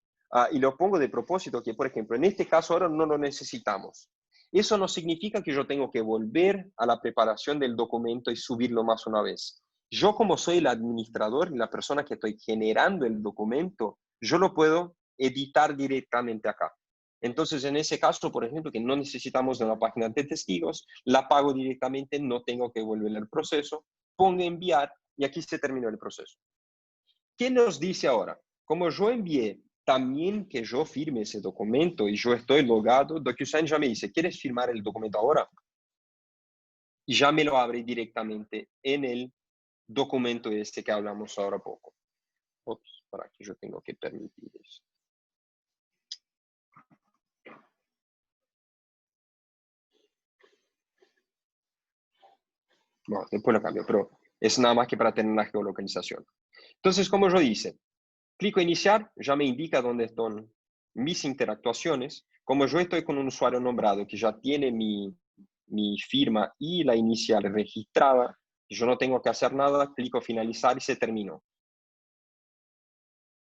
Y lo pongo de propósito que, por ejemplo, en este caso ahora no lo necesitamos. Eso no significa que yo tengo que volver a la preparación del documento y subirlo más una vez. Yo como soy el administrador y la persona que estoy generando el documento, yo lo puedo editar directamente acá. Entonces, en ese caso, por ejemplo, que no necesitamos de una página de testigos, la pago directamente, no tengo que volver al proceso, pongo enviar y aquí se terminó el proceso. ¿Qué nos dice ahora? Como yo envié también que yo firme ese documento y yo estoy logado, DocuSign ya me dice, ¿quieres firmar el documento ahora? Y ya me lo abre directamente en el documento este que hablamos ahora poco. Ups, para que yo tengo que permitir eso. Bueno, después lo cambio, pero es nada más que para tener la geolocalización. Entonces, como yo hice, clico iniciar, ya me indica dónde están mis interactuaciones. Como yo estoy con un usuario nombrado que ya tiene mi firma y la inicial registrada, yo no tengo que hacer nada, clico finalizar y se terminó.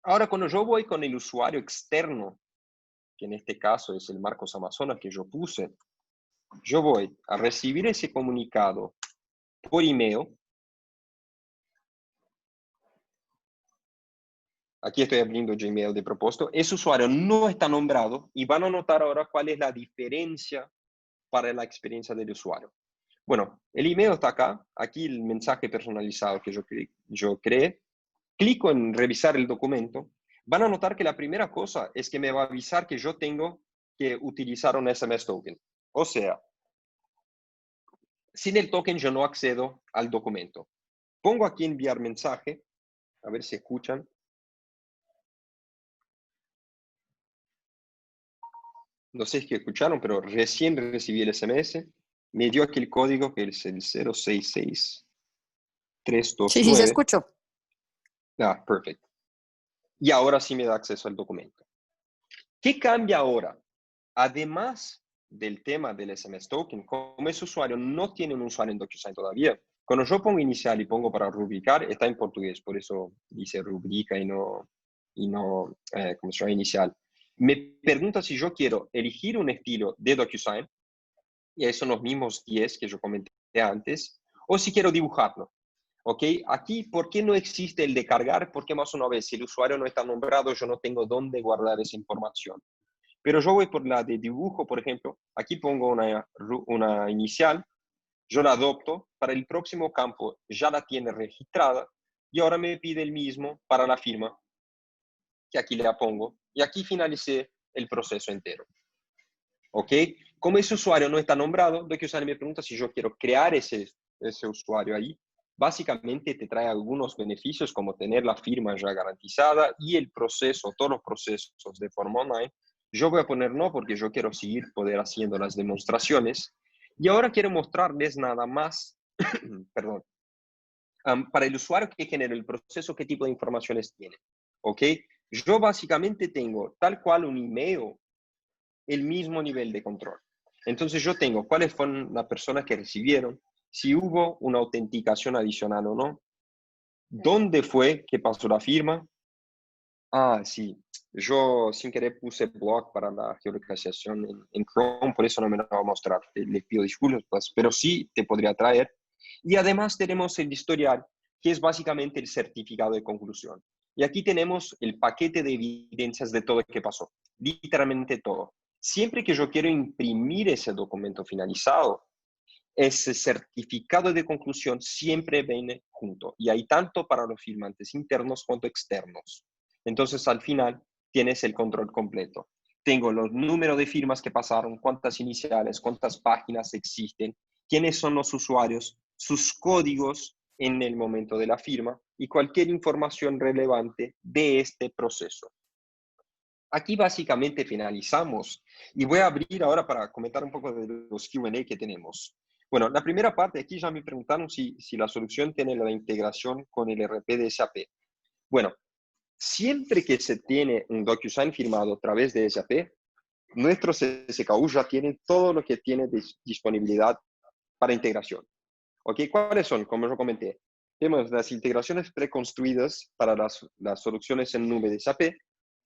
Ahora, cuando yo voy con el usuario externo, que en este caso es el Marcos Amazonas que yo puse, yo voy a recibir ese comunicado por email. Aquí estoy abriendo Gmail de propósito. Ese usuario no está nombrado y van a notar ahora cuál es la diferencia para la experiencia del usuario. Bueno, el email está acá. Aquí el mensaje personalizado que yo creé. Clico en revisar el documento. Van a notar que la primera cosa es que me va a avisar que yo tengo que utilizar un SMS token. O sea, sin el token yo no accedo al documento. Pongo aquí enviar mensaje. A ver si escuchan. No sé si escucharon, pero recién recibí el SMS. Me dio aquí el código que es el Sí, sí, se 066329. escuchó. Ah, perfecto. Y ahora sí me da acceso al documento. ¿Qué cambia ahora? Además del tema del SMS token, como ese usuario no tiene un usuario en DocuSign todavía, cuando yo pongo inicial y pongo para rubricar, está en portugués, por eso dice rubrica y no como se llama inicial. Me pregunta si yo quiero elegir un estilo de DocuSign, y esos son los mismos 10 que yo comenté antes, o si quiero dibujarlo. ¿Ok? Aquí, ¿por qué no existe el de cargar? Porque más una vez, si el usuario no está nombrado, yo no tengo dónde guardar esa información. Pero yo voy por la de dibujo, por ejemplo. Aquí pongo una inicial, yo la adopto, para el próximo campo ya la tiene registrada y ahora me pide el mismo para la firma, que aquí le pongo, y aquí finalicé el proceso entero. ¿Ok? Como ese usuario no está nombrado, DocuSign me pregunta si yo quiero crear ese usuario ahí. Básicamente te trae algunos beneficios como tener la firma ya garantizada y el proceso, todos los procesos de forma online. Yo voy a poner no porque yo quiero seguir poder haciendo las demostraciones. Y ahora quiero mostrarles nada más, perdón, para el usuario que genera el proceso, qué tipo de informaciones tiene. ¿Ok? Yo básicamente tengo tal cual un email, el mismo nivel de control. Entonces yo tengo cuáles fueron las personas que recibieron, si hubo una autenticación adicional o no, dónde fue que pasó la firma. Ah, sí, yo sin querer puse block para la geolocalización en Chrome, por eso no me lo va a mostrar. Le pido disculpas, pero sí te podría traer. Y además tenemos el historial, que es básicamente el certificado de conclusión. Y aquí tenemos el paquete de evidencias de todo lo que pasó, literalmente todo. Siempre que yo quiero imprimir ese documento finalizado, ese certificado de conclusión siempre viene junto. Y hay tanto para los firmantes internos cuanto externos. Entonces, al final, tienes el control completo. Tengo los números de firmas que pasaron, cuántas iniciales, cuántas páginas existen, quiénes son los usuarios, sus códigos en el momento de la firma y cualquier información relevante de este proceso. Aquí básicamente finalizamos y voy a abrir ahora para comentar un poco de los Q&A que tenemos. Bueno, la primera parte, aquí ya me preguntaron si la solución tiene la integración con el ERP de SAP. Bueno, siempre que se tiene un DocuSign firmado a través de SAP, nuestro SKU ya tiene todo lo que tiene de disponibilidad para integración. ¿Ok? ¿Cuáles son? Como yo comenté, tenemos las integraciones preconstruidas para las soluciones en nube de SAP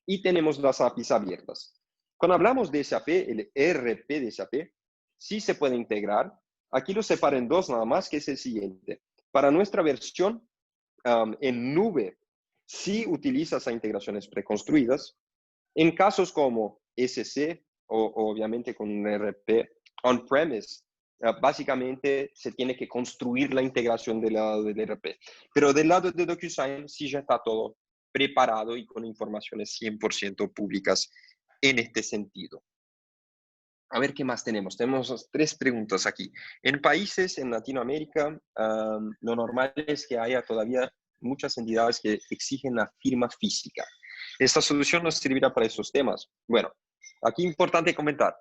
y tenemos las APIs abiertas. Cuando hablamos de SAP, el ERP de SAP, sí se puede integrar. Aquí lo separo en dos nada más, que es el siguiente. Para nuestra versión en nube, sí utiliza esas integraciones preconstruidas. En casos como SC o obviamente con un ERP on-premise, básicamente se tiene que construir la integración del lado del ERP. Pero del lado de DocuSign sí ya está todo preparado y con informaciones 100% públicas en este sentido. A ver qué más tenemos. Tenemos 3 preguntas aquí. En países en Latinoamérica, lo normal es que haya todavía muchas entidades que exigen la firma física. ¿Esta solución nos servirá para esos temas? Bueno, aquí importante comentar.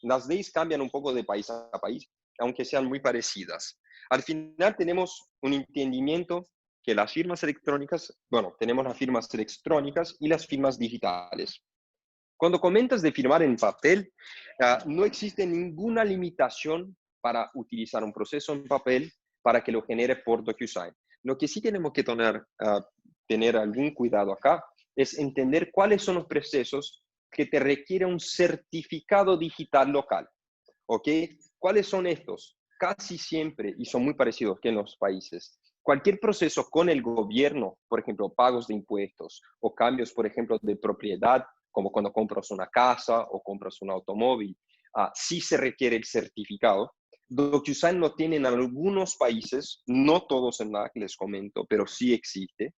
Las leyes cambian un poco de país a país, aunque sean muy parecidas. Al final tenemos un entendimiento que las firmas electrónicas, bueno, tenemos las firmas electrónicas y las firmas digitales. Cuando comentas de firmar en papel, no existe ninguna limitación para utilizar un proceso en papel para que lo genere por DocuSign. Lo que sí tenemos que tener algún cuidado acá es entender cuáles son los procesos que te requieren un certificado digital local. ¿Ok? ¿Cuáles son estos? casi siempre, y son muy parecidos que en los países, cualquier proceso con el gobierno, por ejemplo, pagos de impuestos o cambios, por ejemplo, de propiedad, como cuando compras una casa o compras un automóvil, sí se requiere el certificado. DocuSign lo tiene en algunos países, no todos en la que les comento, pero sí existe.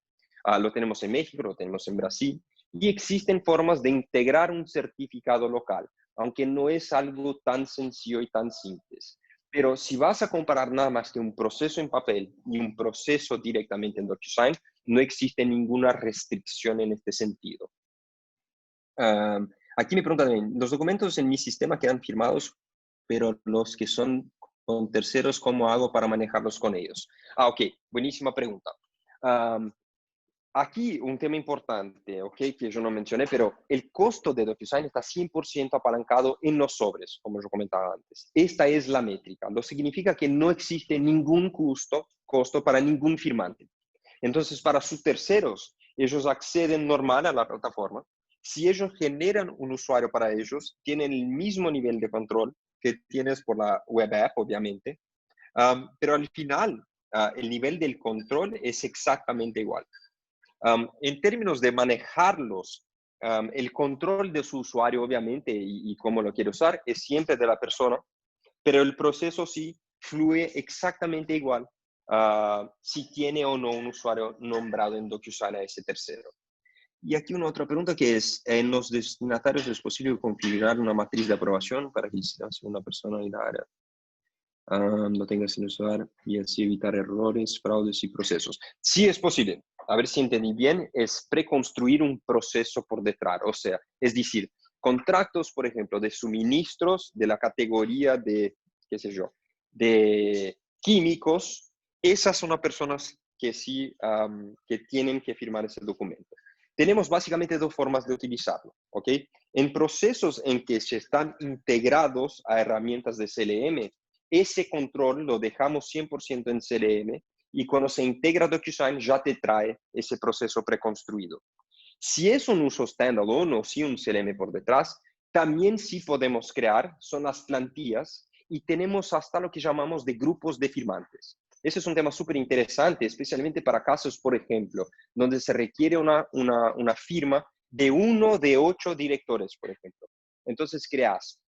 Lo tenemos en México, lo tenemos en Brasil, y existen formas de integrar un certificado local, aunque no es algo tan sencillo y tan simple. Pero si vas a comparar nada más que un proceso en papel y un proceso directamente en DocuSign, no existe ninguna restricción en este sentido. Aquí me preguntan, los documentos en mi sistema quedan firmados, pero los que son con terceros, ¿cómo hago para manejarlos con ellos? Ok, buenísima pregunta. Aquí un tema importante, ¿ok? Que yo no mencioné, pero el costo de DocuSign está 100% apalancado en los sobres, como yo comentaba antes. Esta es la métrica, lo que significa que no existe ningún costo para ningún firmante. Entonces, para sus terceros, ellos acceden normal a la plataforma. Si ellos generan un usuario para ellos, tienen el mismo nivel de control que tienes por la web app, obviamente, pero al final, el nivel del control es exactamente igual. En términos de manejarlos, el control de su usuario, obviamente, y cómo lo quiere usar, es siempre de la persona, pero el proceso sí fluye exactamente igual si tiene o no un usuario nombrado en DocuSign a ese tercero. Y aquí una otra pregunta que es, ¿en los destinatarios es posible configurar una matriz de aprobación para que sea una persona y la área lo tenga sin usar y así evitar errores, fraudes y procesos? Sí es posible. A ver si entendí bien, es preconstruir un proceso por detrás. O sea, es decir, contratos, por ejemplo, de suministros de la categoría de, qué sé yo, de químicos, esas son las personas que sí, que tienen que firmar ese documento. Tenemos básicamente dos formas de utilizarlo, ¿ok? En procesos en que se están integrados a herramientas de CLM, ese control lo dejamos 100% en CLM y cuando se integra DocuSign ya te trae ese proceso preconstruido. Si es un uso standalone o si un CLM por detrás, también sí podemos crear, son las plantillas y tenemos hasta lo que llamamos de grupos de firmantes. Ese es un tema súper interesante, especialmente para casos, por ejemplo, donde se requiere una firma de 1 de 8 directores, por ejemplo. Entonces creas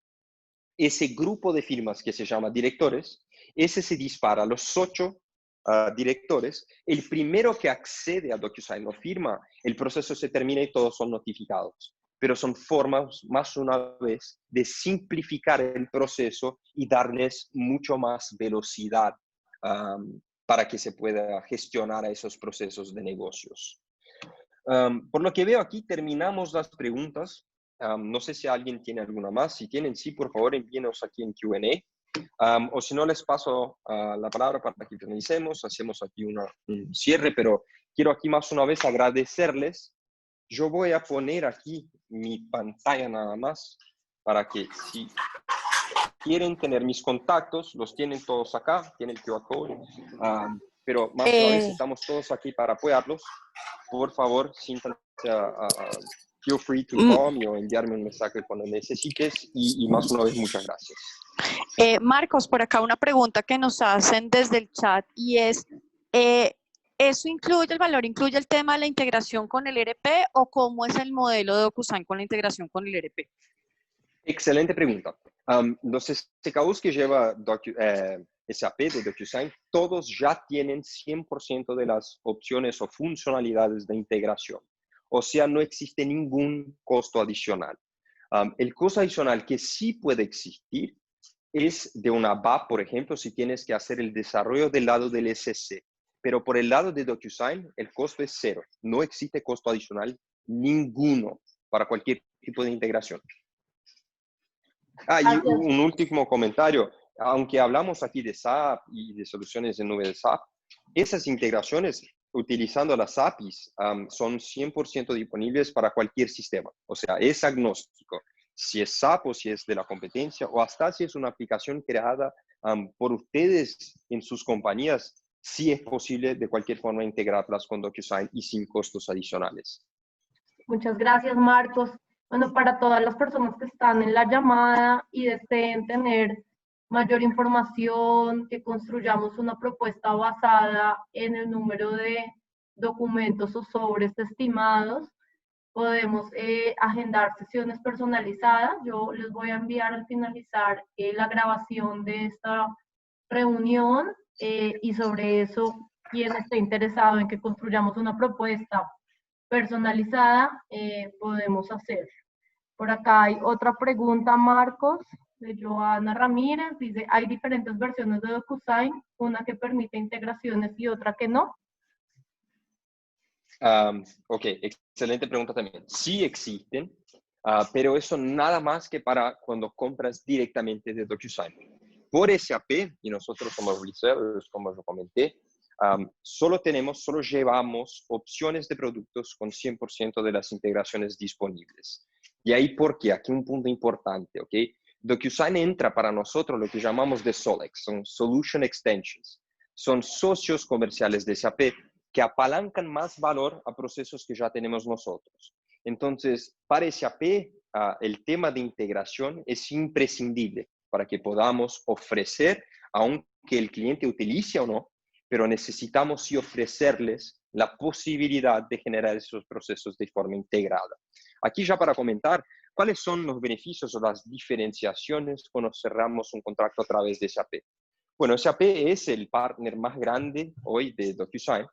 ese grupo de firmas que se llama directores, ese se dispara a los 8 directores. El primero que accede a DocuSign lo firma, el proceso se termina y todos son notificados. Pero son formas, más una vez, de simplificar el proceso y darles mucho más velocidad para que se pueda gestionar a esos procesos de negocios. Por lo que veo aquí, terminamos las preguntas. No sé si alguien tiene alguna más. Si tienen, sí, por favor, envíenos aquí en Q&A. O si no, les paso la palabra para que finalicemos. Hacemos aquí un cierre, pero quiero aquí más una vez agradecerles. Yo voy a poner aquí mi pantalla nada más para que si quieren tener mis contactos, los tienen todos acá, tienen el QR code. Pero más una vez, estamos todos aquí para apoyarlos. Por favor, siéntanse feel free to call me o enviarme un mensaje cuando necesites y más una vez muchas gracias. Marcos, por acá una pregunta que nos hacen desde el chat y es, ¿eso incluye, el valor incluye el tema de la integración con el ERP o cómo es el modelo de DocuSign con la integración con el ERP? Excelente pregunta. Los SKUs que lleva SAP de DocuSign, todos ya tienen 100% de las opciones o funcionalidades de integración. O sea, no existe ningún costo adicional. El costo adicional que sí puede existir es de una BAP, por ejemplo, si tienes que hacer el desarrollo del lado del SC. Pero por el lado de DocuSign, el costo es cero. No existe costo adicional ninguno para cualquier tipo de integración. Y un último comentario. Aunque hablamos aquí de SAP y de soluciones en nube de SAP, esas integraciones utilizando las APIs son 100% disponibles para cualquier sistema. O sea, es agnóstico. Si es SAP o si es de la competencia o hasta si es una aplicación creada por ustedes en sus compañías, sí es posible de cualquier forma integrarlas con DocuSign y sin costos adicionales. Muchas gracias, Marcos. Bueno, para todas las personas que están en la llamada y deseen tener mayor información, que construyamos una propuesta basada en el número de documentos o sobres estimados. Podemos agendar sesiones personalizadas. Yo les voy a enviar al finalizar la grabación de esta reunión y sobre eso, quien esté interesado en que construyamos una propuesta personalizada, podemos hacer. Por acá hay otra pregunta, Marcos, de Joana Ramírez. Dice, ¿hay diferentes versiones de DocuSign? Una que permite integraciones y otra que no. Ok, excelente pregunta también. Sí existen, pero eso nada más que para cuando compras directamente de DocuSign. Por SAP, y nosotros somos resellers, como yo comenté, solo llevamos opciones de productos con 100% de las integraciones disponibles. Y ahí, porque aquí un punto importante, ¿ok? DocuSign entra para nosotros lo que llamamos de SOLEX, son Solution Extensions. Son socios comerciales de SAP que apalancan más valor a procesos que ya tenemos nosotros. Entonces, para SAP, el tema de integración es imprescindible para que podamos ofrecer, aunque el cliente utilice o no, pero necesitamos sí ofrecerles la posibilidad de generar esos procesos de forma integrada. Aquí ya para comentar, ¿cuáles son los beneficios o las diferenciaciones cuando cerramos un contrato a través de SAP? Bueno, SAP es el partner más grande hoy de DocuSign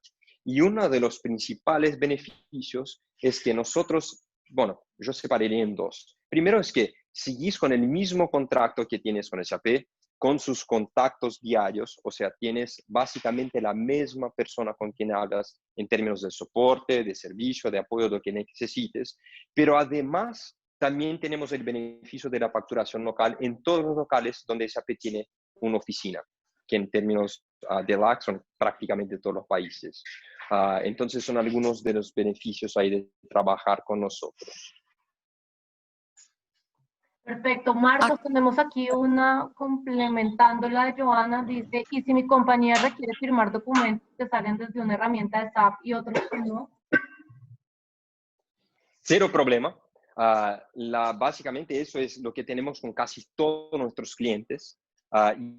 y uno de los principales beneficios es que nosotros, bueno, yo separaría en dos. Primero es que seguís con el mismo contrato que tienes con SAP, con sus contactos diarios, o sea, tienes básicamente la misma persona con quien hablas en términos de soporte, de servicio, de apoyo, lo que necesites, pero además también tenemos el beneficio de la facturación local en todos los locales donde SAP tiene una oficina, que en términos de LAC son prácticamente todos los países. Entonces son algunos de los beneficios ahí de trabajar con nosotros. Perfecto, Marcos, tenemos aquí una complementando la de Joana, dice, ¿y si mi compañía requiere firmar documentos que salen desde una herramienta de SAP y otros que no? Cero problema. Básicamente eso es lo que tenemos con casi todos nuestros clientes.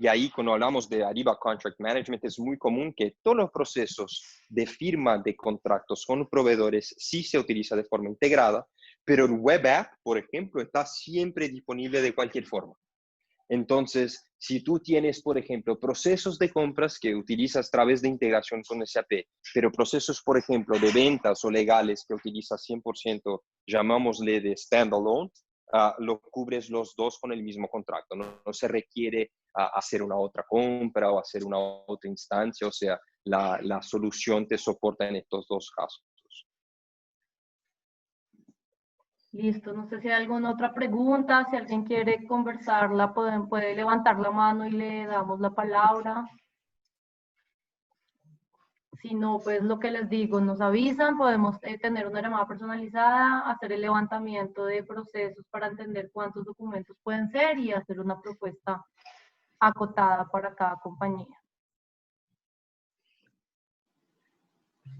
Y ahí cuando hablamos de Ariba Contract Management es muy común que todos los procesos de firma de contratos con proveedores sí se utiliza de forma integrada, pero el web app, por ejemplo, está siempre disponible de cualquier forma. Entonces, si tú tienes, por ejemplo, procesos de compras que utilizas a través de integración con SAP, pero procesos, por ejemplo, de ventas o legales que utilizas 100%, llamámosle de standalone, lo cubres los dos con el mismo contrato. No se requiere hacer una otra compra o hacer una otra instancia, o sea, la solución te soporta en estos dos casos. Listo, no sé si hay alguna otra pregunta, si alguien quiere conversarla, puede levantar la mano y le damos la palabra. Si no, pues lo que les digo, nos avisan, podemos tener una llamada personalizada, hacer el levantamiento de procesos para entender cuántos documentos pueden ser y hacer una propuesta acotada para cada compañía.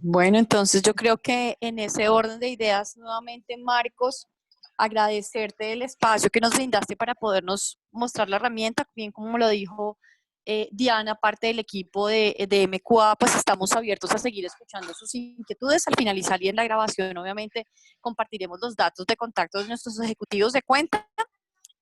Bueno, entonces yo creo que en ese orden de ideas, nuevamente, Marcos, agradecerte el espacio que nos brindaste para podernos mostrar la herramienta, bien como lo dijo Diana, parte del equipo de MQA, pues estamos abiertos a seguir escuchando sus inquietudes. Al finalizar y en la grabación, obviamente, compartiremos los datos de contacto de nuestros ejecutivos de cuenta.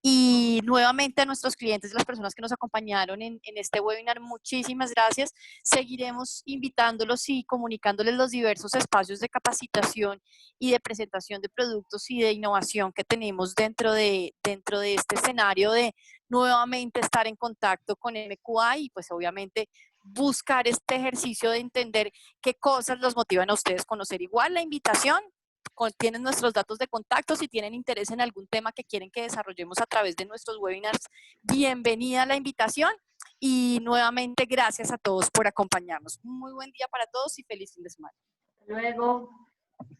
Y nuevamente a nuestros clientes y las personas que nos acompañaron en este webinar, muchísimas gracias. Seguiremos invitándolos y comunicándoles los diversos espacios de capacitación y de presentación de productos y de innovación que tenemos dentro de este escenario de nuevamente estar en contacto con MQA y pues obviamente buscar este ejercicio de entender qué cosas los motivan a ustedes a conocer. Igual la invitación, tienen nuestros datos de contacto, si tienen interés en algún tema que quieren que desarrollemos a través de nuestros webinars, bienvenida a la invitación y nuevamente gracias a todos por acompañarnos. Un muy buen día para todos y feliz fin de semana. Hasta luego.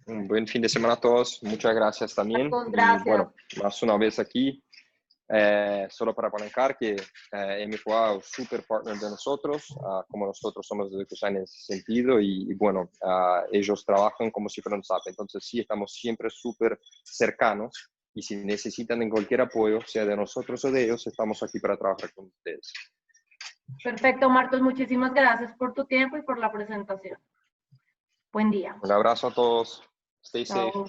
Un buen fin de semana a todos, muchas gracias también. Gracias. Y bueno, más una vez aquí, solo para apalancar que MQA es un super partner de nosotros, como nosotros somos de DocuSign en ese sentido, y bueno, ellos trabajan como si fueran SAP, entonces sí, estamos siempre súper cercanos Y si necesitan en cualquier apoyo, sea de nosotros o de ellos, estamos aquí para trabajar con ustedes. Perfecto, Marcos. Muchísimas gracias por tu tiempo y por la presentación. Buen día. Un abrazo a todos. Stay safe. Chao.